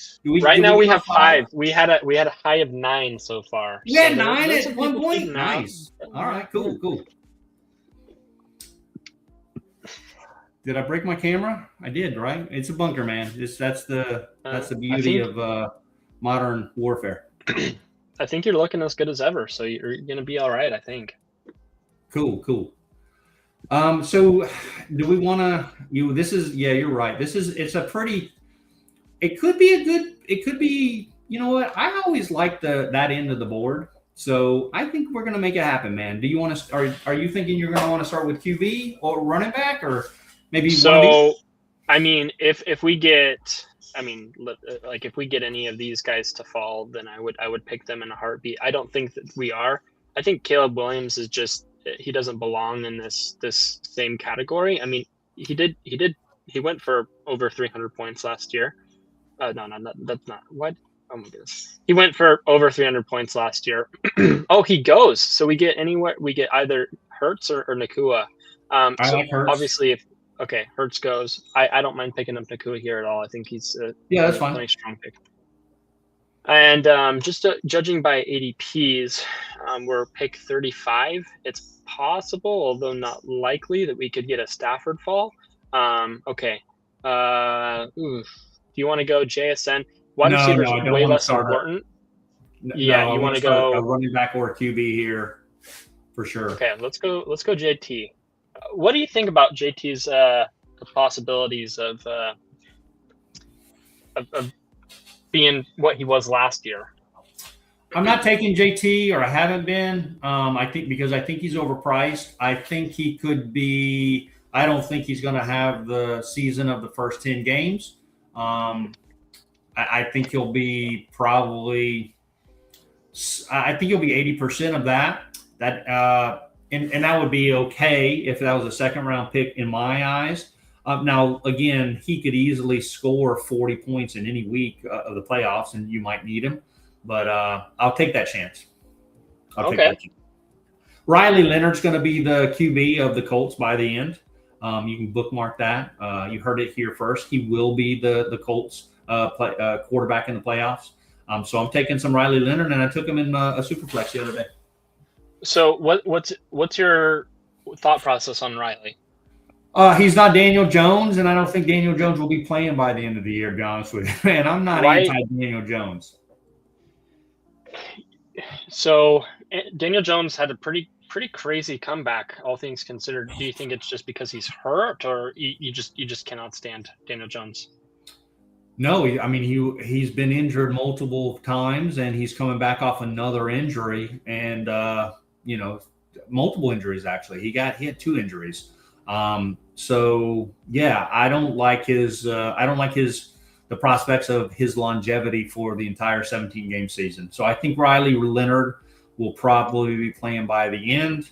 Right now we have 5. We had a high of 9 so far. We had 9 at one point. Nice. All right. Cool. Did I break my camera? I did, right? It's a bunker, man. That's the beauty of modern warfare. I think you're looking as good as ever, so you're gonna be all right, I think. Cool. So do we want to? You're right. It could be. You know what? I always like that end of the board. So I think we're gonna make it happen, man. Do you want to? Are you thinking you're gonna want to start with QB or running back or? Maybe so, I mean, if we get, like if we get any of these guys to fall, then I would pick them in a heartbeat. I don't think that we are. I think Caleb Williams is he doesn't belong in this same category. I mean, he went for over 300 points last year. No, that's not what. Oh my goodness, he went for over 300 points last year. Oh, he goes. So we get either Hurts or Nakua. I like Hurts. Obviously Okay, Hurts goes. I don't mind picking up Nakua here at all. I think he's that's fine. Nice strong pick. And just judging by ADPs, we're pick 35. It's possible, although not likely, that we could get a Stafford fall. Okay. Do you want to go JSN? Wide receivers are way less important. You want to go a running back or a QB here for sure. Okay, let's go JT. What do you think about JT's possibilities of being what he was last year? I'm not taking JT, or I haven't been. I think he's overpriced. I think he could be. I don't think he's going to have the season of the first 10 games. I think he'll be probably. I think he'll be 80% of that. And that would be okay if that was a second round pick in my eyes. Now, again, he could easily score 40 points in any week of the playoffs, and you might need him. But I'll take that chance. Riley Leonard's going to be the QB of the Colts by the end. You can bookmark that. You heard it here first. He will be the Colts quarterback in the playoffs. So I'm taking some Riley Leonard, and I took him in a super flex the other day. So what's your thought process on Riley? He's not Daniel Jones, and I don't think Daniel Jones will be playing by the end of the year, to be honest with you. Man, I'm not anti-Daniel Jones. So Daniel Jones had a pretty crazy comeback, all things considered. Do you think it's just because he's hurt, or you just cannot stand Daniel Jones? No, he's been injured multiple times, and he's coming back off another injury, and multiple injuries actually. He had 2 injuries. So yeah, I don't like the prospects of his longevity for the entire 17 game season. So I think Riley Leonard will probably be playing by the end.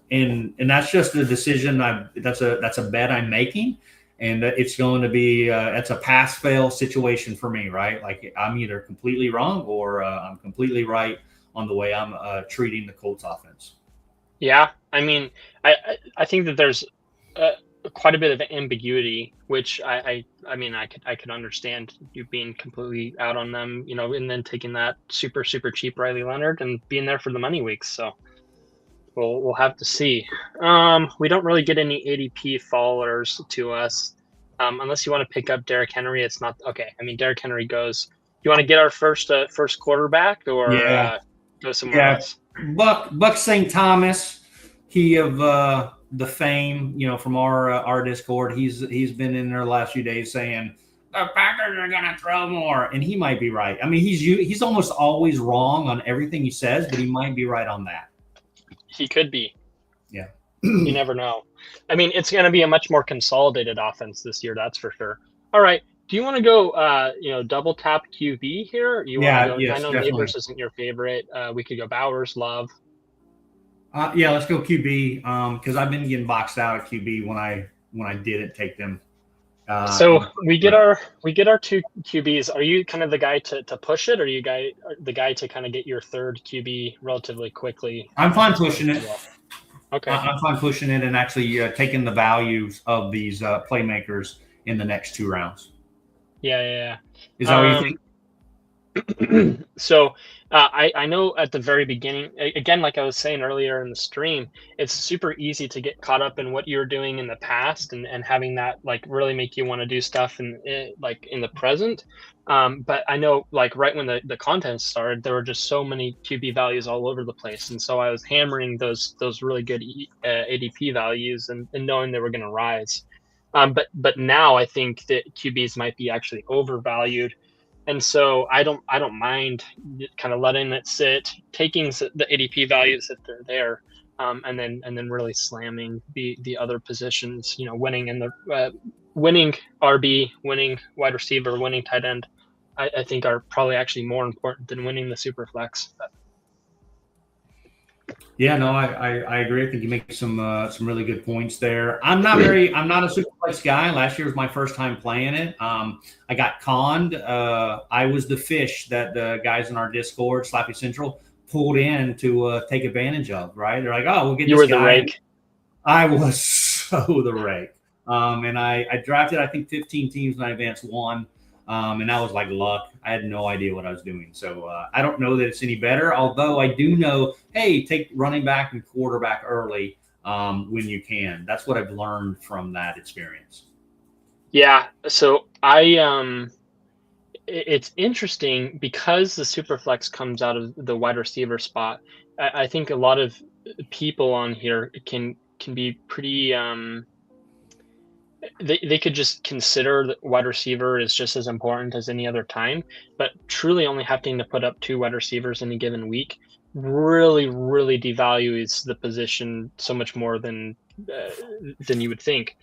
And that's just a decision. That's a bet I'm making, and it's going to be it's a pass fail situation for me, right? Like I'm either completely wrong or I'm completely right on the way I'm treating the Colts offense. Yeah, I mean, I think that there's quite a bit of ambiguity, which I mean I could understand you being completely out on them, and then taking that super cheap Riley Leonard and being there for the money weeks. So we'll have to see. We don't really get any ADP followers to us, unless you want to pick up Derrick Henry. It's not okay. I mean, Derrick Henry goes. You want to get our first quarterback or go somewhere else? Buck St. Thomas, he of the fame, from our Discord. He's been in there the last few days saying the Packers are gonna throw more, and he might be right. I mean, he's almost always wrong on everything he says, but he might be right on that. He could be. Yeah. You never know. I mean, it's going to be a much more consolidated offense this year, that's for sure. All right. Do you want to go, double tap QB here? Yes, I know definitely. Neighbors isn't your favorite. We could go Bowers, Love. Let's go QB because I've been getting boxed out at QB when I didn't take them. So we get our 2 QBs. Are you kind of the guy to push it, or are you the guy to kind of get your third QB relatively quickly? I'm fine pushing it. Okay. I'm fine pushing it and actually taking the values of these playmakers in the next 2 rounds. Yeah. Is that what you think? So I know at the very beginning, again, like I was saying earlier in the stream, it's super easy to get caught up in what you're doing in the past and having that like really make you want to do stuff in the present. But I know like right when the content started, there were just so many QB values all over the place. And so I was hammering those really good ADP values and knowing they were going to rise. But now I think that QBs might be actually overvalued. And so I don't mind kind of letting it sit, taking the ADP values if they're there, and then really slamming the other positions. Winning in the winning RB, winning wide receiver, winning tight end. I think are probably actually more important than winning the super flex. Yeah, no, I agree. I think you make some really good points there. I'm not a superflex guy. Last year was my first time playing it. I got conned. I was the fish that the guys in our Discord, Slappy Central, pulled in to take advantage of. Right? They're like, "Oh, we'll get." You this were guy. The rake. I was so the rake. And I drafted I think 15 teams and I advanced 1. And that was like luck. I had no idea what I was doing. So I don't know that it's any better, although I do know, hey, take running back and quarterback early when you can. That's what I've learned from that experience. Yeah. So it's interesting because the super flex comes out of the wide receiver spot. I think a lot of people on here can be pretty they could just consider that wide receiver is just as important as any other time, but truly only having to put up 2 wide receivers in a given week really devalues the position so much more than you would think.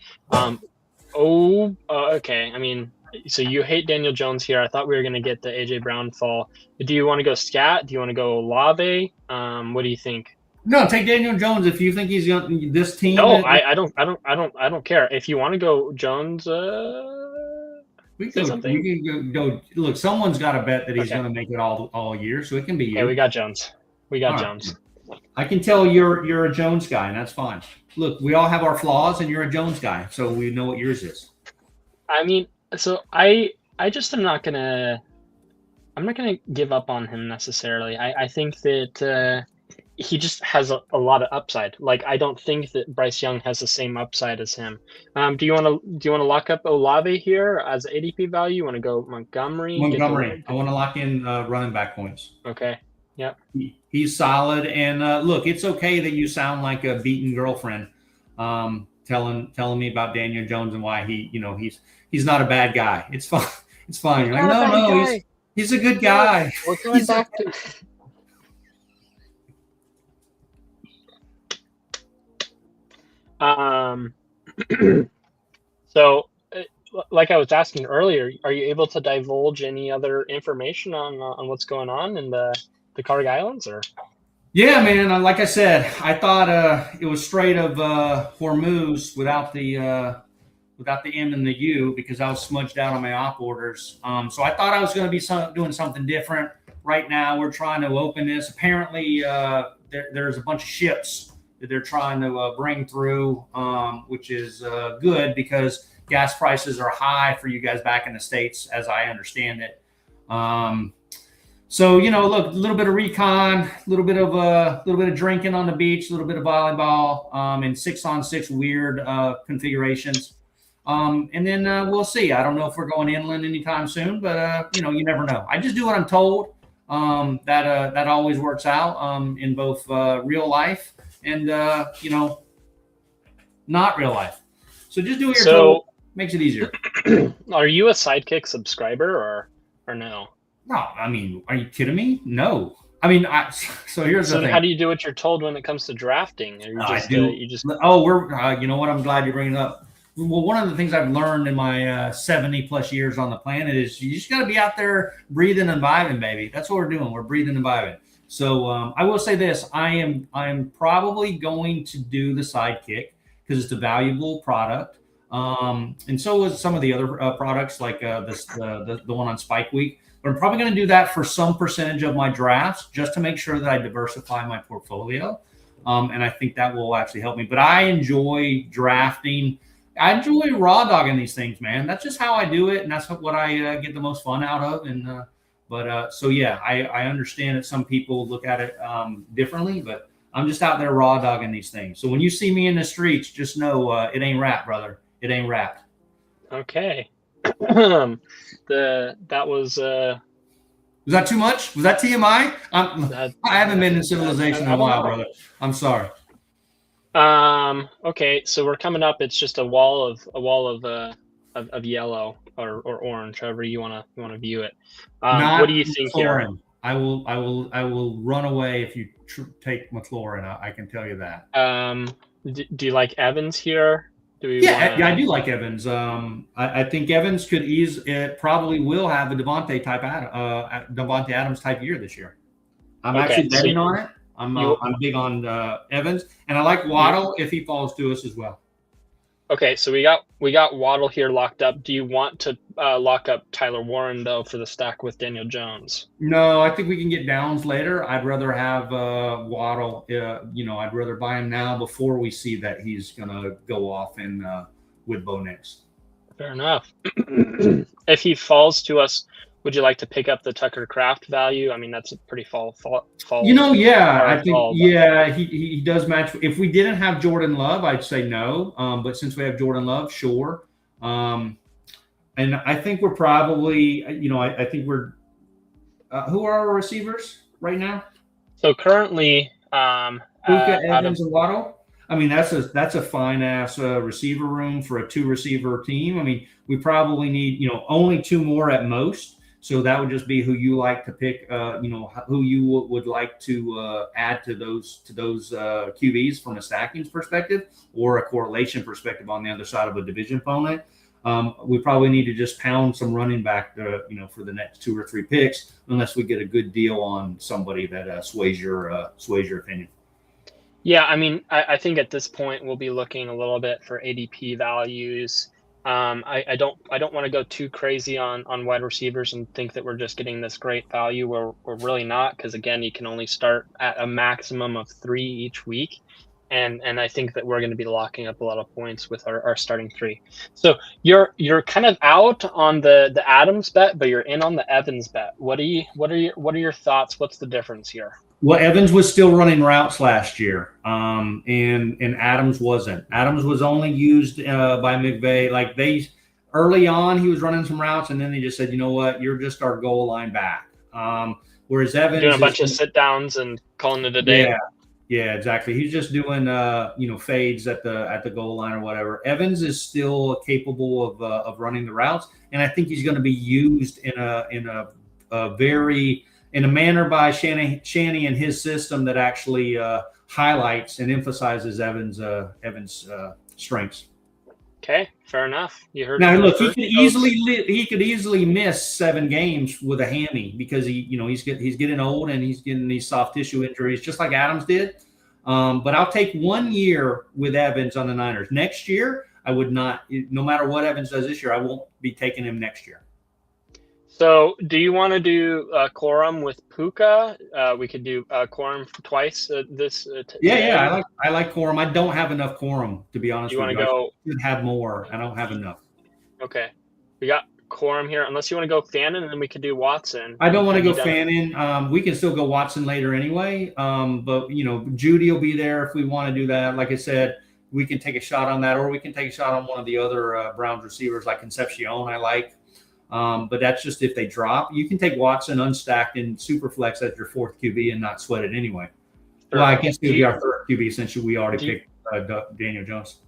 Okay. I mean, so you hate Daniel Jones here. I thought we were going to get the AJ Brown fall. Do you want to go Scat? Do you want to go Olave? What do you think? No, take Daniel Jones if you think he's going this team. No, I don't care. If you want to go Jones, we can go. Look, someone's got to bet that he's going to make it all year, so it can be you. Yeah, we got Jones. Jones. I can tell you're a Jones guy, and that's fine. Look, we all have our flaws, and you're a Jones guy, so we know what yours is. I mean, so I just am not gonna give up on him necessarily. I think that he just has a lot of upside. Like I don't think that Bryce Young has the same upside as him. Do you want to lock up Olave here as ADP value? You want to go Montgomery? I want to lock in running back points. Okay. Yeah. He's solid, and look, it's okay that you sound like a beaten girlfriend, telling me about Daniel Jones and why he's not a bad guy. It's fine. It's fine. You're like, no, he's a good guy. We're coming back to. Um, so, like I was asking earlier, are you able to divulge any other information on what's going on in the Karg Islands, or? Yeah, man. Like I said, I thought it was Strait of Hormuz without the M and the U because I was smudged out on my op orders. So I thought I was going to be doing something different. Right now, we're trying to open this. Apparently, there's a bunch of ships that they're trying to bring through, which is good because gas prices are high for you guys back in the States, as I understand it. So look, a little bit of recon, a little bit of drinking on the beach, a little bit of volleyball, and 6-on-6 weird configurations. And then we'll see. I don't know if we're going inland anytime soon, but you never know. I just do what I'm told. That always works out in both real life and not real life. So just do what you're told. Makes it easier. Are you a Sidekick subscriber or no? No, I mean, are you kidding me? No. I mean, so here's the thing. How do you do what you're told when it comes to drafting? Or you just we're you know what? I'm glad you're bringing it up. Well, one of the things I've learned in my 70 plus years on the planet is you just got to be out there breathing and vibing, baby. That's what we're doing. We're breathing and vibing. So I will say this: I am probably going to do the Sidekick because it's a valuable product, and so is some of the other products like the one on Spike Week. But I'm probably going to do that for some percentage of my drafts just to make sure that I diversify my portfolio, and I think that will actually help me. But I enjoy drafting. I enjoy raw dogging these things, man. That's just how I do it, and that's what I get the most fun out of. And so yeah, I understand that some people look at it differently, but I'm just out there raw dogging these things. So when you see me in the streets, just know it ain't rap, brother. It ain't rap. Okay. That was. Was that too much? Was that TMI? I haven't been in civilization in a while, brother. I'm sorry. Okay, so we're coming up. It's just a wall of yellow or orange, however you wanna view it. What do you think here? I will run away if you take McLaurin. I can tell you that. Do you like Evans here? Yeah, I do like Evans. I think Evans probably will have a Devontae Adams type year this year. I'm actually betting on it. I'm big on Evans, and I like Waddle if he falls to us as well. Okay, so we got Waddle here locked up. Do you want to lock up Tyler Warren though for the stack with Daniel Jones? No, I think we can get Downs later. I'd rather have Waddle. I'd rather buy him now before we see that he's gonna go off in with Bo Nix. Fair enough. If he falls to us, would you like to pick up the Tucker Kraft value? I mean, that's a pretty fall. I think he does match. If we didn't have Jordan Love, I'd say no. But since we have Jordan Love, sure. And I think we're probably, I think we're. Who are our receivers right now? So currently, Puka, Evans, and Waddle. I mean, that's a fine ass receiver room for a 2-receiver team. I mean, we probably need only 2 more at most. So that would just be who you like to pick, who you would like to add to those QBs from a stacking perspective or a correlation perspective on the other side of a division opponent. We probably need to just pound some running back, for the next 2 or 3 picks, unless we get a good deal on somebody that sways your opinion. Yeah, I mean, I think at this point we'll be looking a little bit for ADP values. I don't want to go too crazy on wide receivers and think that we're just getting this great value. We're really not, because again, you can only start at a maximum of 3 each week, and I think that we're going to be locking up a lot of points with our starting 3. So you're kind of out on the Adams bet, but you're in on the Evans bet. What are your thoughts? What's the difference here? Well, Evans was still running routes last year, and Adams wasn't. Adams was only used by McVay. Like early on, he was running some routes, and then they just said, you know what, you're just our goal line back. Whereas Evans doing a bunch of sit downs and calling it a day. Yeah, exactly. He's just doing fades at the goal line or whatever. Evans is still capable of running the routes, and I think he's going to be used in a manner by Shanny and his system that actually highlights and emphasizes Evans' strengths. Okay, fair enough. You heard. Now, look, he could easily miss 7 games with a hammy because he's getting old and he's getting these soft tissue injuries, just like Adams did. But I'll take 1 year with Evans on the Niners. Next year, I would not. No matter what Evans does this year, I won't be taking him next year. So, do you want to do Corum with Puka? We could do Corum twice Yeah, I like Corum. I don't have enough Corum, to be honest with you. Go? I should have more. I don't have enough. Okay, we got Corum here. Unless you want to go Fannin, and then we could do Watson. I don't want to go Fannin. We can still go Watson later anyway. But Judy will be there if we want to do that. Like I said, we can take a shot on that, or we can take a shot on one of the other Browns receivers like Concepcion. I like. But that's just if they drop. You can take Watson unstacked in Superflex as your 4th QB and not sweat it anyway. Sure. Well, I guess it would be our 3rd QB since we already picked Daniel Jones.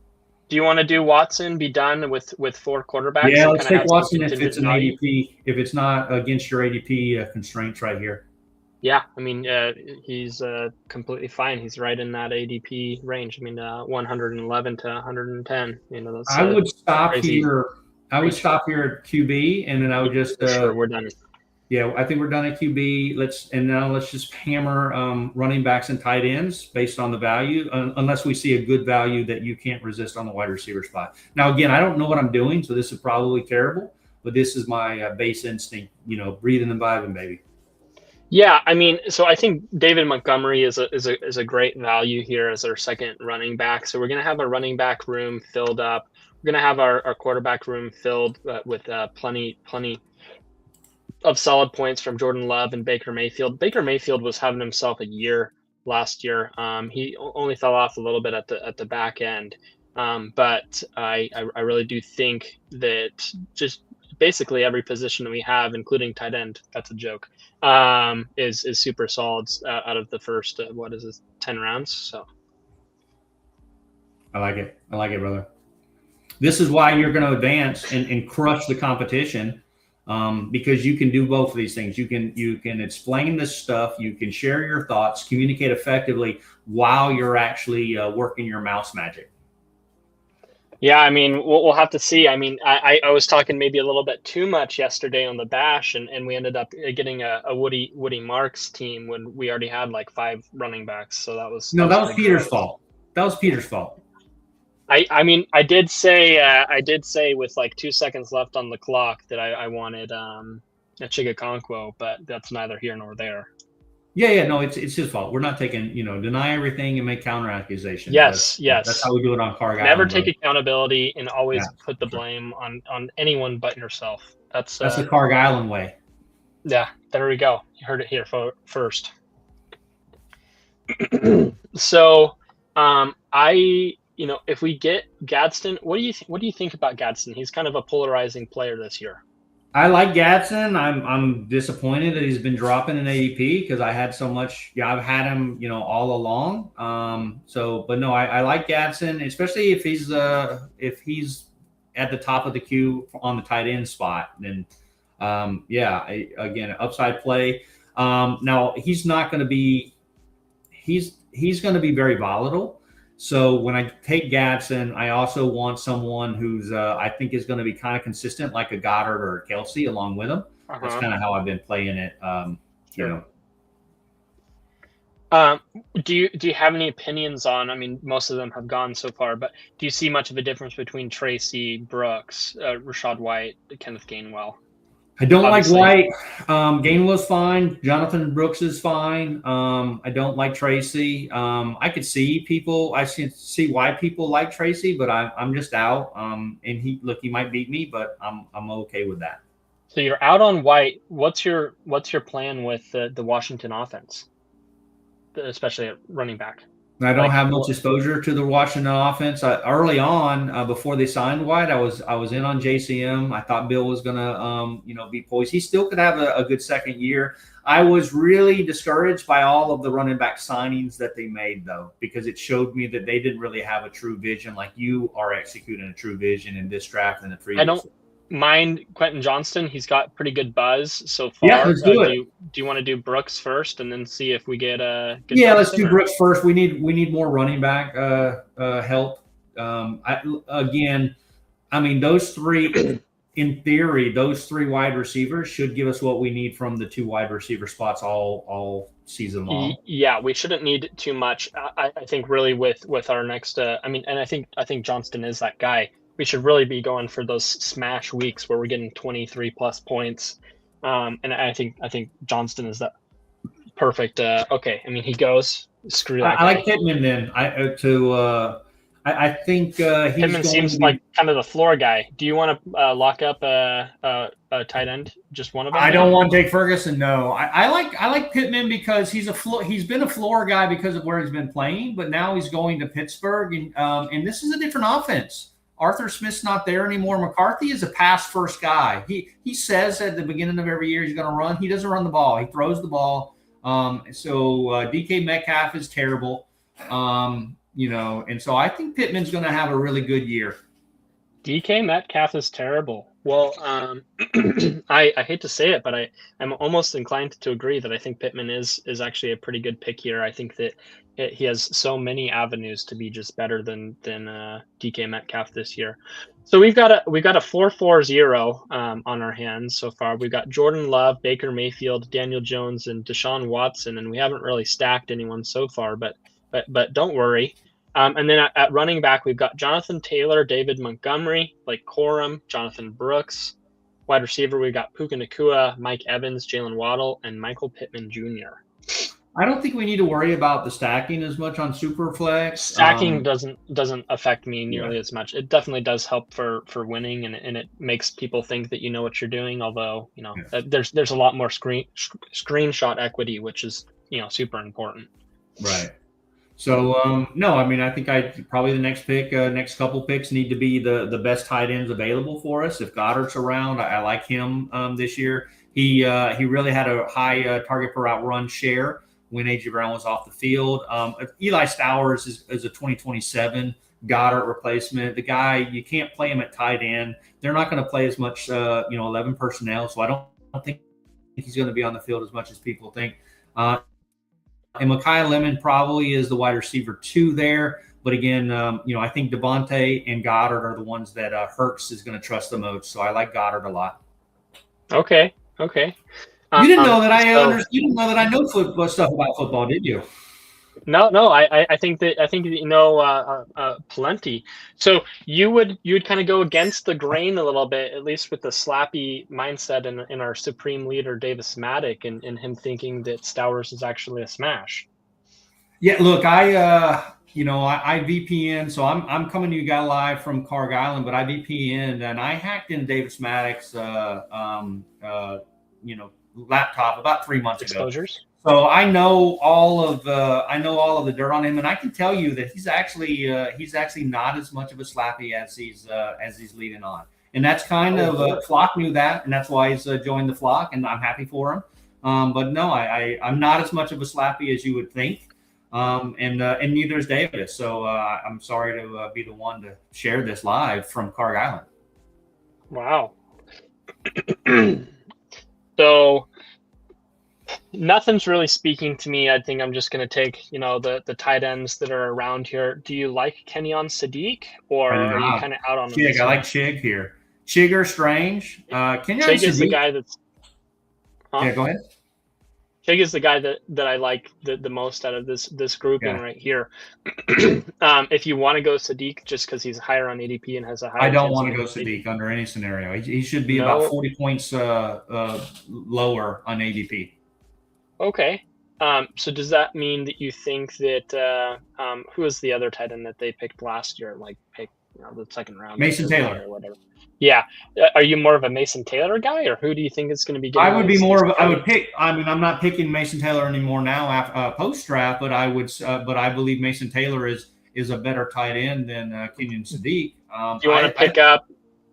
Do you want to do Watson, be done with 4 quarterbacks? Yeah, let's take Watson if it's an ADP. If it's not against your ADP constraints right here. Yeah, I mean, he's completely fine. He's right in that ADP range. I mean, 111 to 110. That's I would stop here. I would stop here at QB, and then I would just sure, we're done. Yeah, I think we're done at QB. Let's just hammer running backs and tight ends based on the value, unless we see a good value that you can't resist on the wide receiver spot. Now, again, I don't know what I'm doing, so this is probably terrible, but this is my base instinct. Breathing and vibing, baby. Yeah, I mean, so I think David Montgomery is a great value here as our second running back. So we're going to have our running back room filled up. We're going to have our quarterback room filled with plenty of solid points from Jordan Love and Baker Mayfield. Baker Mayfield was having himself a year last year. He only fell off a little bit at the back end, but I really do think that just basically every position that we have, including tight end, that's a joke, is super solid out of the first 10 rounds. So I like it, brother. This is why you're going to advance and crush the competition, because you can do both of these things. You can explain this stuff. You can share your thoughts, communicate effectively while you're actually working your mouse magic. Yeah, I mean, we'll have to see. I mean, I was talking maybe a little bit too much yesterday on the bash, and we ended up getting a Woody Marks team when we already had like 5 running backs. So that was Peter's fault. That was Peter's fault. I mean, I did say with like 2 seconds left on the clock that I wanted a Chigakonkwo, but that's neither here nor there. Yeah, no, it's his fault. We're not taking, deny everything and make counter accusations. Yes. That's how we do it on Carg Island. Never take accountability and always put the blame on anyone but yourself. That's the Carg Island way. Yeah, there we go. You heard it here first. So, if we get Gadsden, what do you think about Gadsden? He's kind of a polarizing player this year. I like Gadsden. I'm disappointed that he's been dropping in ADP because I had so much. Yeah, I've had him, all along. But no, I like Gadsden, especially if he's at the top of the queue on the tight end spot. Then, again, upside play. Now he's not going to be. He's going to be very volatile. So when I take Gadsden, I also want someone who's I think is going to be kind of consistent, like a Goddard or a Kelsey along with him. That's kind of how I've been playing it. Sure. Do you have any opinions on? I mean, most of them have gone so far, but do you see much of a difference between Tracy Brooks, Rachaad White, Kenneth Gainwell? I don't like White. Gainwell's fine. Jonathan Brooks is fine. I don't like Tracy. I could see people. I see why people like Tracy, but I'm just out. And he might beat me, but I'm okay with that. So you're out on White. What's your plan with the Washington offense, especially at running back? I don't have much exposure to the Washington offense. Early on, before they signed White, I was in on JCM. I thought Bill was going to, be poised. He still could have a good second year. I was really discouraged by all of the running back signings that they made, though, because it showed me that they didn't really have a true vision like you are executing a true vision in this draft and the previous. mind Quentin Johnston. He's got pretty good buzz so Yeah, far. let's do Do it. you want to do Brooks first and then see if we get Yeah, let's Johnston? do Or Brooks first. We need more running back help. Again, I mean, those three, in theory, those three wide receivers should give us what we need from the two wide receiver spots all season long. Yeah, we shouldn't need too much. I think really with our next. I mean, and I think Johnston is that guy. We should really be going for those smash weeks where we're getting 23 plus points. And I think Johnston is that perfect. Okay, I mean he goes. Screw that I like guy. Pittman then. I think he's Pittman going to seems like be. kind of the floor guy. Do you want to lock up a tight end, just one of them, I don't maybe? want Jake Ferguson. No, I like Pittman because he's been a floor guy because of where he's been playing, but now he's going to Pittsburgh, and this is a different offense. Arthur Smith's not there anymore. McCarthy is a pass first guy. He says at the beginning of every year he's going to run. He doesn't run the ball. He throws the ball. DK Metcalf is terrible. And so I think Pittman's going to have a really good year. DK Metcalf is terrible. Well, I hate to say it, but I'm almost inclined to agree that I think Pittman is actually a pretty good pick here. I think that he has so many avenues to be just better than DK Metcalf this year. So we've got a 4-4-0 on our hands so far. We've got Jordan Love, Baker Mayfield, Daniel Jones, and Deshaun Watson, and we haven't really stacked anyone so far, but don't worry. And then at running back, we've got Jonathan Taylor, David Montgomery, Blake Corum, Jonathan Brooks. Wide receiver, we've got Puka Nacua, Mike Evans, Jalen Waddle, and Michael Pittman Jr. I don't think we need to worry about the stacking as much on Superflex. Stacking doesn't affect me nearly Yeah. as much. It definitely does help for winning, and it makes people think that you know what you're doing. Although there's a lot more screenshot equity, which is super important. Right. So no, I mean I think probably the next couple picks need to be the best tight ends available for us. If Goddard's around, I like him this year. He really had a high target per route run share when AJ Brown was off the field. Eli Stowers is a 2027 Goddard replacement. The guy, you can't play him at tight end. They're not going to play as much 11 personnel, so I don't think he's going to be on the field as much as people think. And Mekhi Lemon probably is the wide receiver 2 there. But again, I think Devontae and Goddard are the ones that Hurts is going to trust the most. So I like Goddard a lot. Okay. You didn't know that you didn't know that I know stuff about football, did you? No. I think that you know plenty. So you would kind of go against the grain a little bit, at least with the slappy mindset in our supreme leader Davis Maddock, and him thinking that Stowers is actually a smash. Yeah, look, I VPN, so I'm coming to you guys live from Carg Island, but I VPN and I hacked in Davis Maddox's laptop about 3 months Exposures. ago. So I know all of the dirt on him, and I can tell you that he's actually not as much of a slappy as he's leading on, and that's kind of Flock knew that, and that's why he's joined the flock, and I'm happy for him. But no, I'm not as much of a slappy as you would think, and neither is Davis. So I'm sorry to be the one to share this live from Carg Island. Wow. So nothing's really speaking to me. I think I'm just going to take, the tight ends that are around here. Do you like Kenyon Sadiq, or are you kind of out on Chig? I like Chig here. Chig or Strange. Kenyon Chig Sadiq is the guy that's. Huh? Yeah, go ahead. Chig is the guy that I like the most out of this grouping right here. If you want to go Sadiq just because he's higher on ADP and has a higher. I don't want to go Sadiq under any scenario. He should be about 40 points lower on ADP. Okay. So does that mean that you think that who is the other tight end that they picked last year? Like the second round. Mason Taylor or whatever. Yeah. Are you more of a Mason Taylor guy, or who do you think is going to be? I would be more of. I would pick. I mean, I'm not picking Mason Taylor anymore now after post draft, but I would. But I believe Mason Taylor is a better tight end than Kenyon Sadiq. Do you want to pick up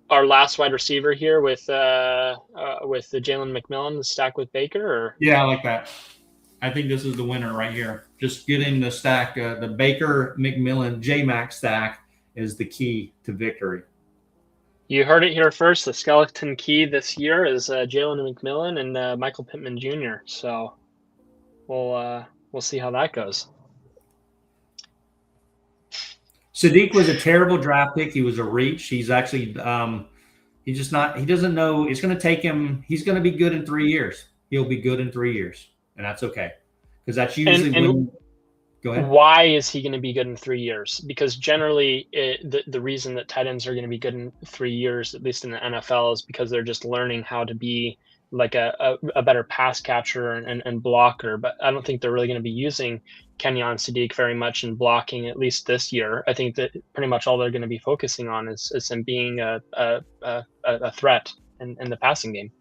our last wide receiver here with the Jalen McMillan, the stack with Baker? Or? Yeah, I like that. I think this is the winner right here. Just getting the stack, the Baker McMillan J-Max stack is the key to victory. You heard it here first. The skeleton key this year is Jalen McMillan and Michael Pittman Jr. So we'll see how that goes. Sadiq was a terrible draft pick. He was a reach. He's actually he doesn't know. It's going to take him. He's going to be good in 3 years. He'll be good in 3 years, and that's okay because that's usually when. Go ahead. Why is he going to be good in 3 years? Because generally, the reason that tight ends are going to be good in 3 years, at least in the NFL, is because they're just learning how to be like a better pass catcher and blocker. But I don't think they're really going to be using Kenyon Sadiq very much in blocking, at least this year. I think that pretty much all they're going to be focusing on is him being a threat in the passing game.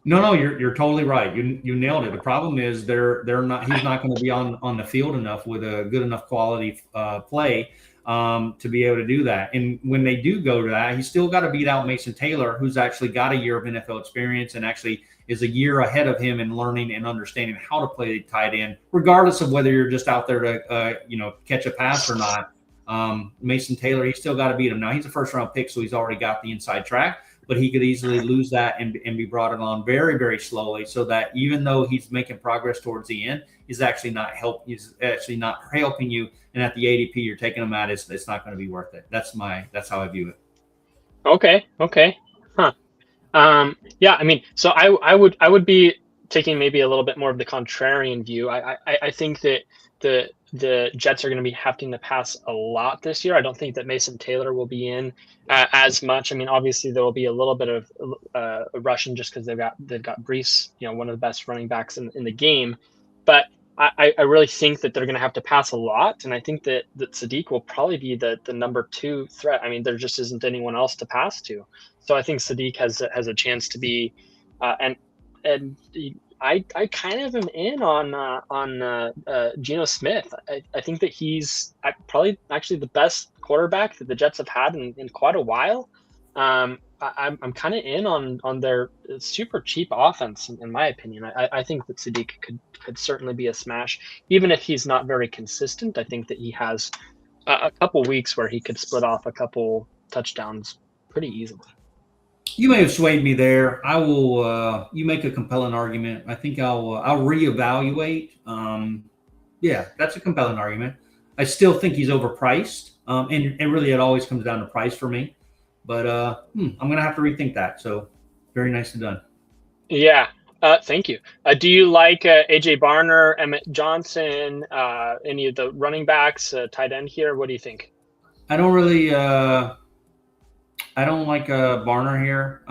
No, you're totally right. You nailed it. The problem is they're not. He's not going to be on the field enough with a good enough quality play to be able to do that. And when they do go to that, he's still got to beat out Mason Taylor, who's actually got a year of NFL experience and actually is a year ahead of him in learning and understanding how to play tight end, regardless of whether you're just out there to catch a pass or not. Mason Taylor, he's still got to beat him. Now he's a first round pick, so he's already got the inside track. But he could easily lose that and be brought along very, very slowly, so that even though he's making progress towards the end, he's actually not helping you. And at the ADP you're taking him at, it's not going to be worth it. That's how I view it. Okay. Huh. Yeah. I mean, so I would be taking maybe a little bit more of the contrarian view. I think that the Jets are going to be having to pass a lot this year. I don't think that Mason Taylor will be in as much. I mean, obviously there will be a little bit of rushing just because they've got Brees, one of the best running backs in the game. But I really think that they're going to have to pass a lot, and I think that Sadiq will probably be the number 2 threat. I mean, there just isn't anyone else to pass to, so I think Sadiq has a chance to be, and I kind of am in on Geno Smith. I think that he's probably actually the best quarterback that the Jets have had in quite a while. I'm kind of in on their super cheap offense, in my opinion. I think that Sadiq could certainly be a smash, even if he's not very consistent. I think that he has a couple weeks where he could split off a couple touchdowns pretty easily. You may have swayed me there. I will. You make a compelling argument. I think I'll reevaluate. Yeah, that's a compelling argument. I still think he's overpriced, and really it always comes down to price for me. But I'm going to have to rethink that. So very nicely done. Yeah. Thank you. Do you like AJ Barner, Emmett Johnson, any of the running backs, tight end here? What do you think? I don't really. I don't like Barner here.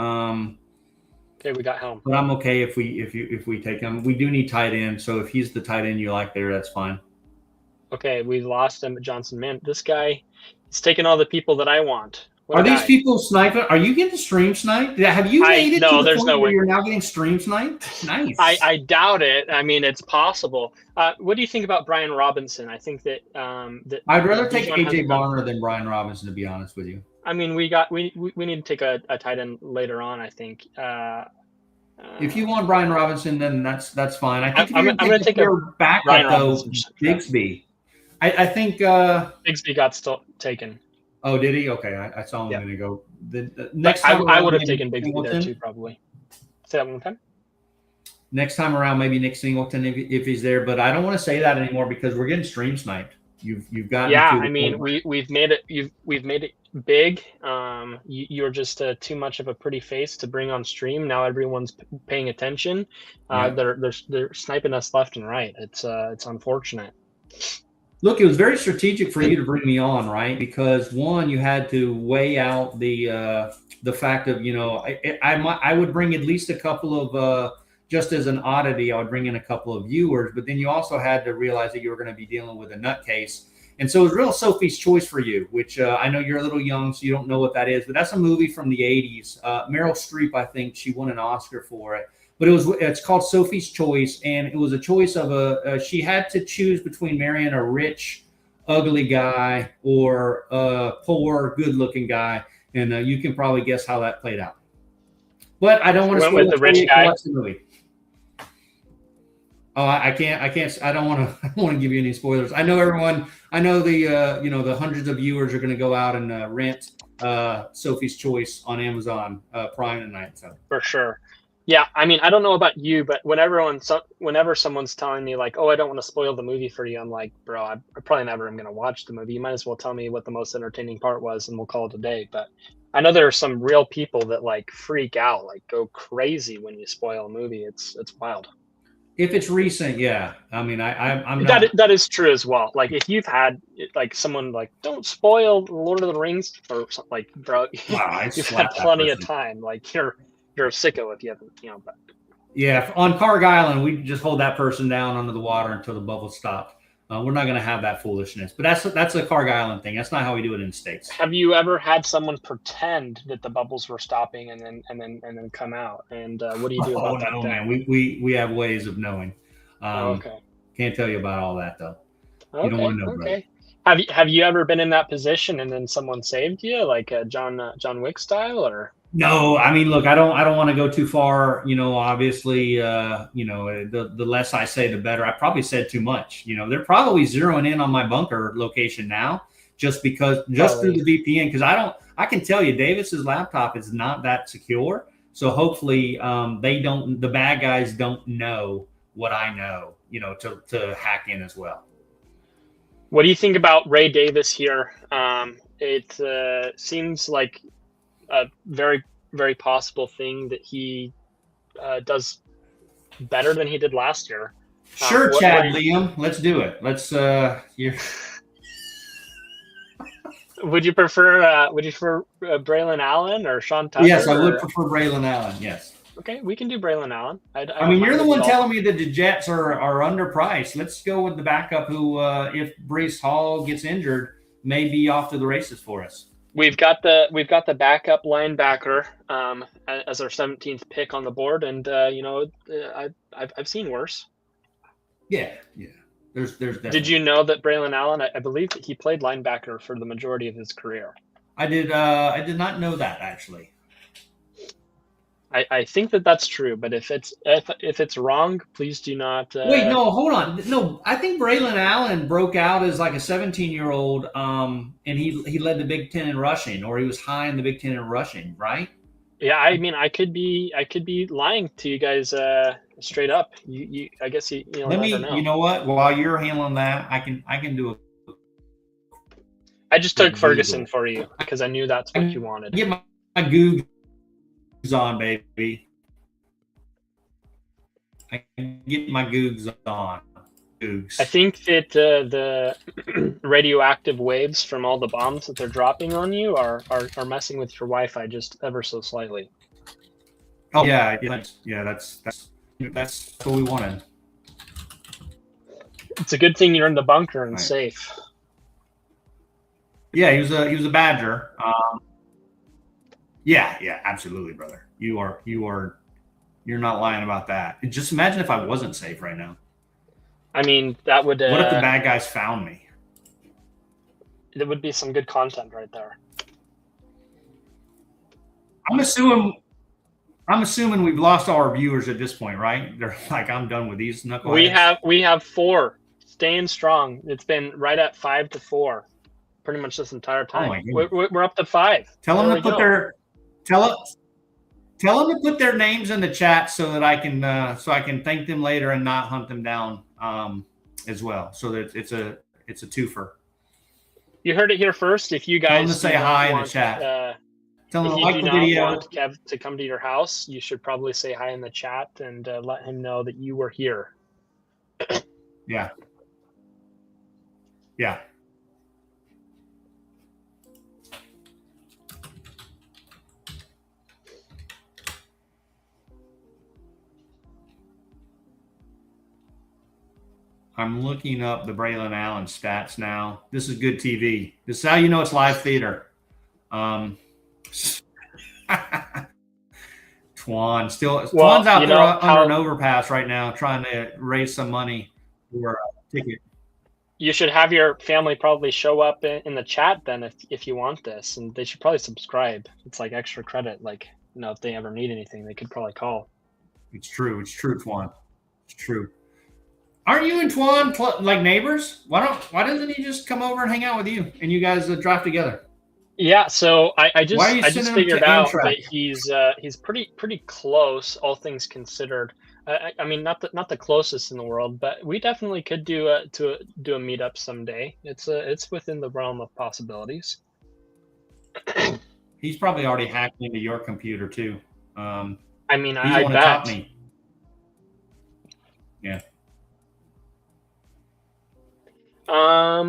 Okay, we got Helm. But I'm okay if we take him. We do need tight end, so if he's the tight end you like there, that's fine. Okay, we lost Emmett Johnson. Man, this guy, he's taking all the people that I want. Are these people sniping? Are you getting stream sniped? Have you made it to the point where you're now getting stream sniped? Nice. I doubt it. I mean, it's possible. What do you think about Brian Robinson? I think that I'd rather take AJ Barner than Brian Robinson, to be honest with you. I mean, we need to take a tight end later on, I think. If you want Brian Robinson, then that's fine. I think I'm going to take your backup though, Bigsby. I think Bigsby got still taken. Oh, did he? Okay, I saw him a minute ago. The next time I would have taken Bigsby there too, probably. Say that one more time. Next time around, maybe Nick Singleton if he's there, but I don't want to say that anymore because we're getting stream sniped. You've got I mean we've made it big. You're just too much of a pretty face to bring on stream. Now everyone's paying attention. They're sniping us left and right. It's unfortunate. Look, it was very strategic for you to bring me on, right? Because one, you had to weigh out the fact of I would bring at least a couple of just as an oddity, I would bring in a couple of viewers, but then you also had to realize that you were going to be dealing with a nutcase. And so it was real Sophie's Choice for you, which I know you're a little young, so you don't know what that is, but that's a movie from the 80s. Meryl Streep, I think she won an Oscar for it. But it's called Sophie's Choice, and it was a choice of she had to choose between marrying a rich, ugly guy or a poor, good-looking guy, and you can probably guess how that played out. But I don't want to spoil with the rich guy. The movie. Oh, I can't. I don't want to give you any spoilers. I know everyone. I know the the hundreds of viewers are going to go out and rent Sophie's Choice on Amazon Prime tonight. So For sure. Yeah, I mean, I don't know about you, but whenever someone's telling me like, "Oh, I don't want to spoil the movie for you," I'm like, "Bro, I probably never am going to watch the movie. You might as well tell me what the most entertaining part was, and we'll call it a day." But I know there are some real people that like freak out, like go crazy when you spoil a movie. It's wild. if it's recent, yeah. I mean, I'm not. That is true as well. Like if you've had like someone like, "Don't spoil Lord of the Rings," or something, like, bro, I you've had slap that plenty of person. time. Like you're a sicko if you haven't, But Yeah, on Carg Island, we just hold that person down under the water until the bubbles stop. We're not going to have that foolishness, but that's a Carg Island thing. That's not how we do it in the States. have you ever had someone pretend that the bubbles were stopping and then come out? And what do you do about that? No, then? man. We have ways of knowing. Okay. Can't tell you about all that though. You don't want to know, Okay. brother. Have you ever been in that position and then someone saved you, like John Wick style, or? No, I mean, look, I don't want to go too far. Obviously, the less I say, the better. I probably said too much. They're probably zeroing in on my bunker location now, just through the VPN. Because I can tell you, Davis's laptop is not that secure. So hopefully, the bad guys don't know what I know. To hack in as well. What do you think about Ray Davis here? It seems like a very, very possible thing that he does better than he did last year. Sure, Chad Liam, let's do it. Let's Would you prefer Braylon Allen or Sean Tucker? Yes, I would prefer Braylon Allen. Yes. Okay, we can do Braylon Allen. I mean, you're the one telling me that the Jets are underpriced. Let's go with the backup who, if Breece Hall gets injured, may be off to the races for us. We've got the backup linebacker as our 17th pick on the board, and I've seen worse. Yeah. There's definitely. Did you know that Braylon Allen? I believe that he played linebacker for the majority of his career. I did not know that, actually. I think that's true, but if it's wrong, please do not. Wait, no, hold on. No, I think Braylon Allen broke out as like a 17-year-old, and he led the Big Ten in rushing, or he was high in the Big Ten in rushing, right? Yeah, I mean, I could be lying to you guys straight up. I guess you Let me. Know. You know what? While you're handling that, I can do a. I just took Ferguson for you because I knew that's what you wanted. Get my Googs on, baby. I can get my Googs on. Googs. I think that the radioactive waves from all the bombs that they're dropping on you are messing with your Wi-Fi just ever so slightly. Oh yeah, that's what we wanted. It's a good thing you're in the bunker and safe. Yeah, he was a Badger. Yeah, absolutely, brother. You're not lying about that. Just imagine if I wasn't safe right now. I mean, that would. What if the bad guys found me? There would be some good content right there. I'm assuming we've lost all our viewers at this point, right? They're like, I'm done with these knuckleheads. We have 4 staying strong. It's been right at 5-4, pretty much this entire time. We're up to 5. Tell them to put their names in the chat so that I can thank them later and not hunt them down as well. So that it's a twofer. You heard it here first. If you guys tell them to say hi in the chat. Tell them to like the video. Want Kev to come to your house, you should probably say hi in the chat and let him know that you were here. Yeah. I'm looking up the Braylon Allen stats now. This is good TV. This is how you know it's live theater. Twan's Twan's out there under an overpass right now trying to raise some money for a ticket. You should have your family probably show up in the chat then if you want this, and they should probably subscribe. It's like extra credit. Like, if they ever need anything, they could probably call. It's true, Twan. It's true. Aren't you and Twan like neighbors? Why doesn't he just come over and hang out with you and you guys drive together? Yeah, so Why are you I just sending him to figured out Amtrak? that he's pretty close, all things considered. I mean, not the closest in the world, but we definitely could do a meetup someday. It's within the realm of possibilities. He's probably already hacked into your computer too. Um, I mean, he's the I one that taught bet. me. Yeah. What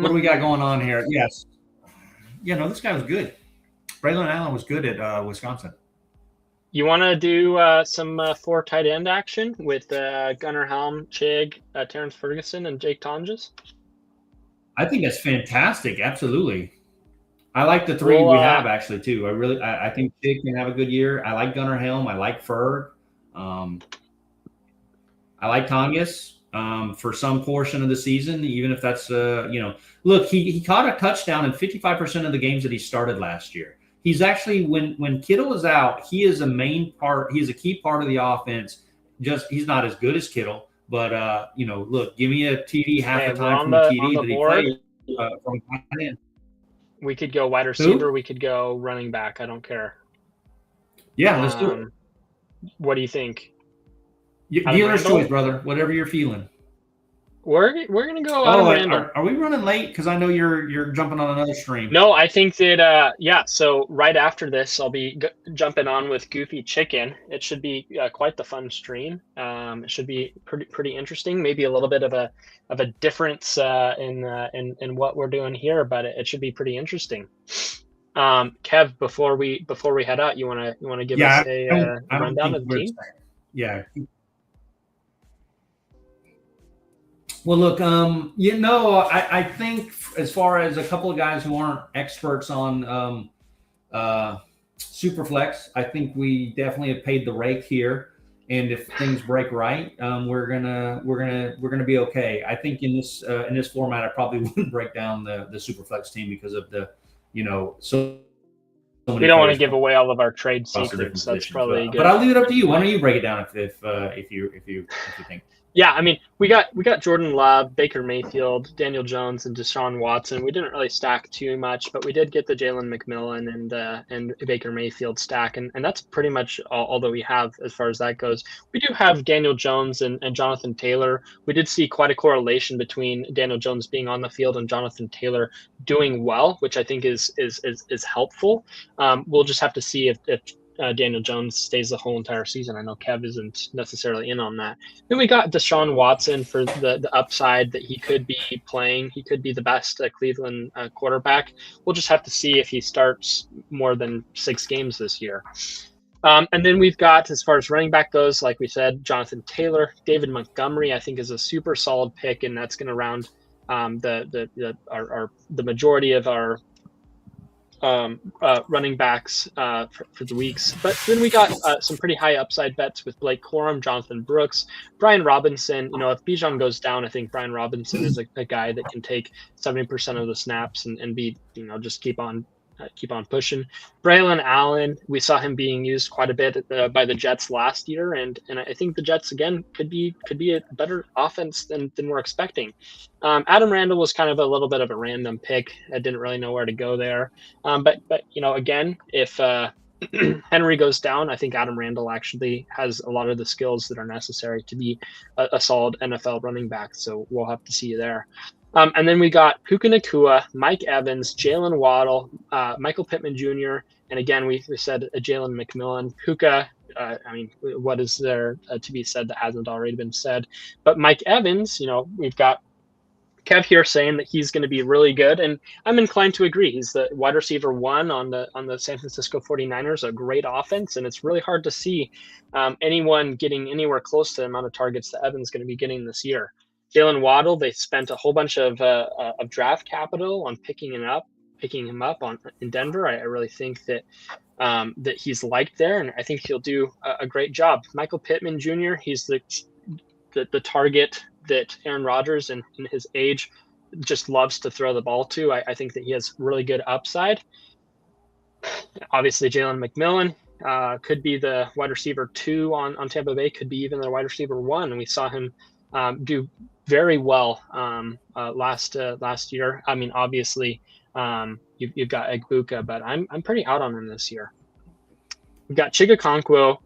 do Um, we got going on here? Yes. Yeah, no, this guy was good. Braylon Allen was good at Wisconsin. you want to do some four tight end action with Gunnar Helm, Chig, Terrence Ferguson, and Jake Tonjes? I think that's fantastic. Absolutely. I like the three We'll we have actually too. I think Jake can have a good year. I like Gunnar Helm. I like Ferg. Um, I like Tanya's for some portion of the season, even if that's look, he caught a touchdown in 55% of the games that he started last year. He's actually when Kittle is out, he is a main part. He's a key part of the offense. Just he's not as good as Kittle, but look, give me a TD half Hey, the we're time on from a the TD that he board. plays from tight end. We could go wide receiver. Who? We could go running back. I don't care. Yeah, let's do it. Um, what do you think, Adam Dealer's choice, Randall? brother. Whatever you're feeling. We're gonna go Oh, Adam Randall. are we running late? Because I know you're jumping on another stream. No, I think that yeah. So right after this, I'll be jumping on with Goofy Chicken. It should be quite the fun stream. It should be pretty interesting. Maybe a little bit of a difference in what we're doing here, but it should be pretty interesting. Kev, before we head out, you wanna give us Yeah, a I don't rundown think of the we're the team? same. Yeah. Well, look, I think as far as a couple of guys who aren't experts on Superflex, I think we definitely have paid the rake here. And if things break right, we're gonna be okay. I think in this format, I probably wouldn't break down the Superflex team because of the so We many don't want to players give away all of our trade across the different secrets. That's positions. probably But good. I'll leave it up to you. Why don't you break it down if you think? Yeah, I mean, we got Jordan Love, Baker Mayfield, Daniel Jones, and Deshaun Watson. We didn't really stack too much, but we did get the Jalen McMillan and Baker Mayfield stack, and that's pretty much all that we have as far as that goes. We do have Daniel Jones and Jonathan Taylor. We did see quite a correlation between Daniel Jones being on the field and Jonathan Taylor doing well, which I think is helpful. We'll just have to see if Daniel Jones stays the whole entire season. I know Kev isn't necessarily in on that. Then we got Deshaun Watson for the upside that he could be playing. He could be the best Cleveland quarterback. We'll just have to see if he starts more than 6 games this year. And then we've got, as far as running back goes, like we said, Jonathan Taylor, David Montgomery, I think is a super solid pick, and that's going to round the majority of our running backs for the weeks. But then we got some pretty high upside bets with Blake Corum, Jonathan Brooks, Brian Robinson. You know, if Bijan goes down, I think Brian Robinson is a guy that can take 70% of the snaps and be, just keep on pushing. Braylon Allen, we saw him being used quite a bit by the Jets last year, and I think the Jets again could be a better offense than we're expecting. Adam Randall was kind of a little bit of a random pick. I didn't really know where to go there. But again, if Henry goes down, I think Adam Randall actually has a lot of the skills that are necessary to be a solid NFL running back. So we'll have to see you there. And then we got Puka Nacua, Mike Evans, Jalen Waddle, Michael Pittman Jr., and again, we said Jalen McMillan. Puka, I mean, what is there to be said that hasn't already been said? But Mike Evans, we've got Kev here saying that he's going to be really good, and I'm inclined to agree. He's the wide receiver 1 on the San Francisco 49ers, a great offense, and it's really hard to see anyone getting anywhere close to the amount of targets that Evan's going to be getting this year. Jalen Waddle, they spent a whole bunch of draft capital on picking him up in Denver. I really think that that he's liked there, and I think he'll do a great job. Michael Pittman Jr., he's the target that Aaron Rodgers and his age just loves to throw the ball to. I think that he has really good upside. Obviously, Jalen McMillan could be the wide receiver 2 on Tampa Bay, could be even the wide receiver 1. And we saw him do very well last year. I mean, obviously, You've got Egbuka, but I'm pretty out on him this year. We've got Chigakonkwo,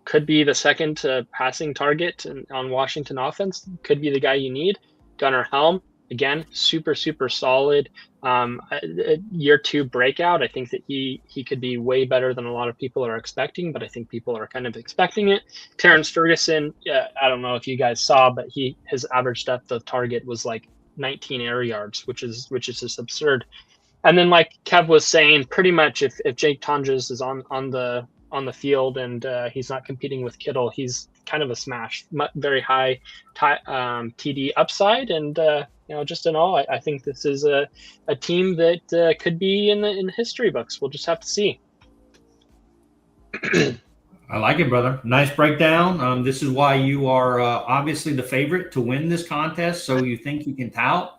could be the second passing target on Washington offense. Could be the guy you need. Gunnar Helm, again, super solid. Year 2 breakout. I think that he could be way better than a lot of people are expecting, but I think people are kind of expecting it. Terrence Ferguson, I don't know if you guys saw, but his average depth of target was like 19 air yards, which is just absurd. And then, like Kev was saying, pretty much if Jake Tonjes is on the field and he's not competing with Kittle, he's kind of a smash. Very high TD upside, and just in all, I think this is a team that could be in the history books. We'll just have to see. I like it, brother. Nice breakdown. This is why you are obviously the favorite to win this contest. So you think you can tout.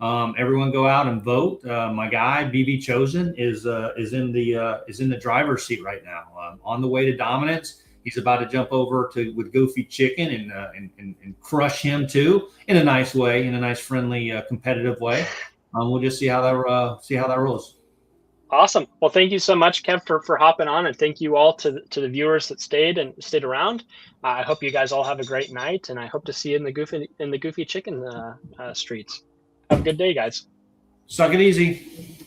Everyone go out and vote. My guy BB Chosen is in the driver's seat right now, on the way to dominance. He's about to jump over with Goofy Chicken and crush him too, in a nice way, in a nice, friendly, competitive way. We'll just see how that rolls. Awesome. Well, thank you so much, Kev, for hopping on, and thank you all to the viewers that stayed around. I hope you guys all have a great night, and I hope to see you in the Goofy Chicken streets. Have a good day, guys. Suck it easy.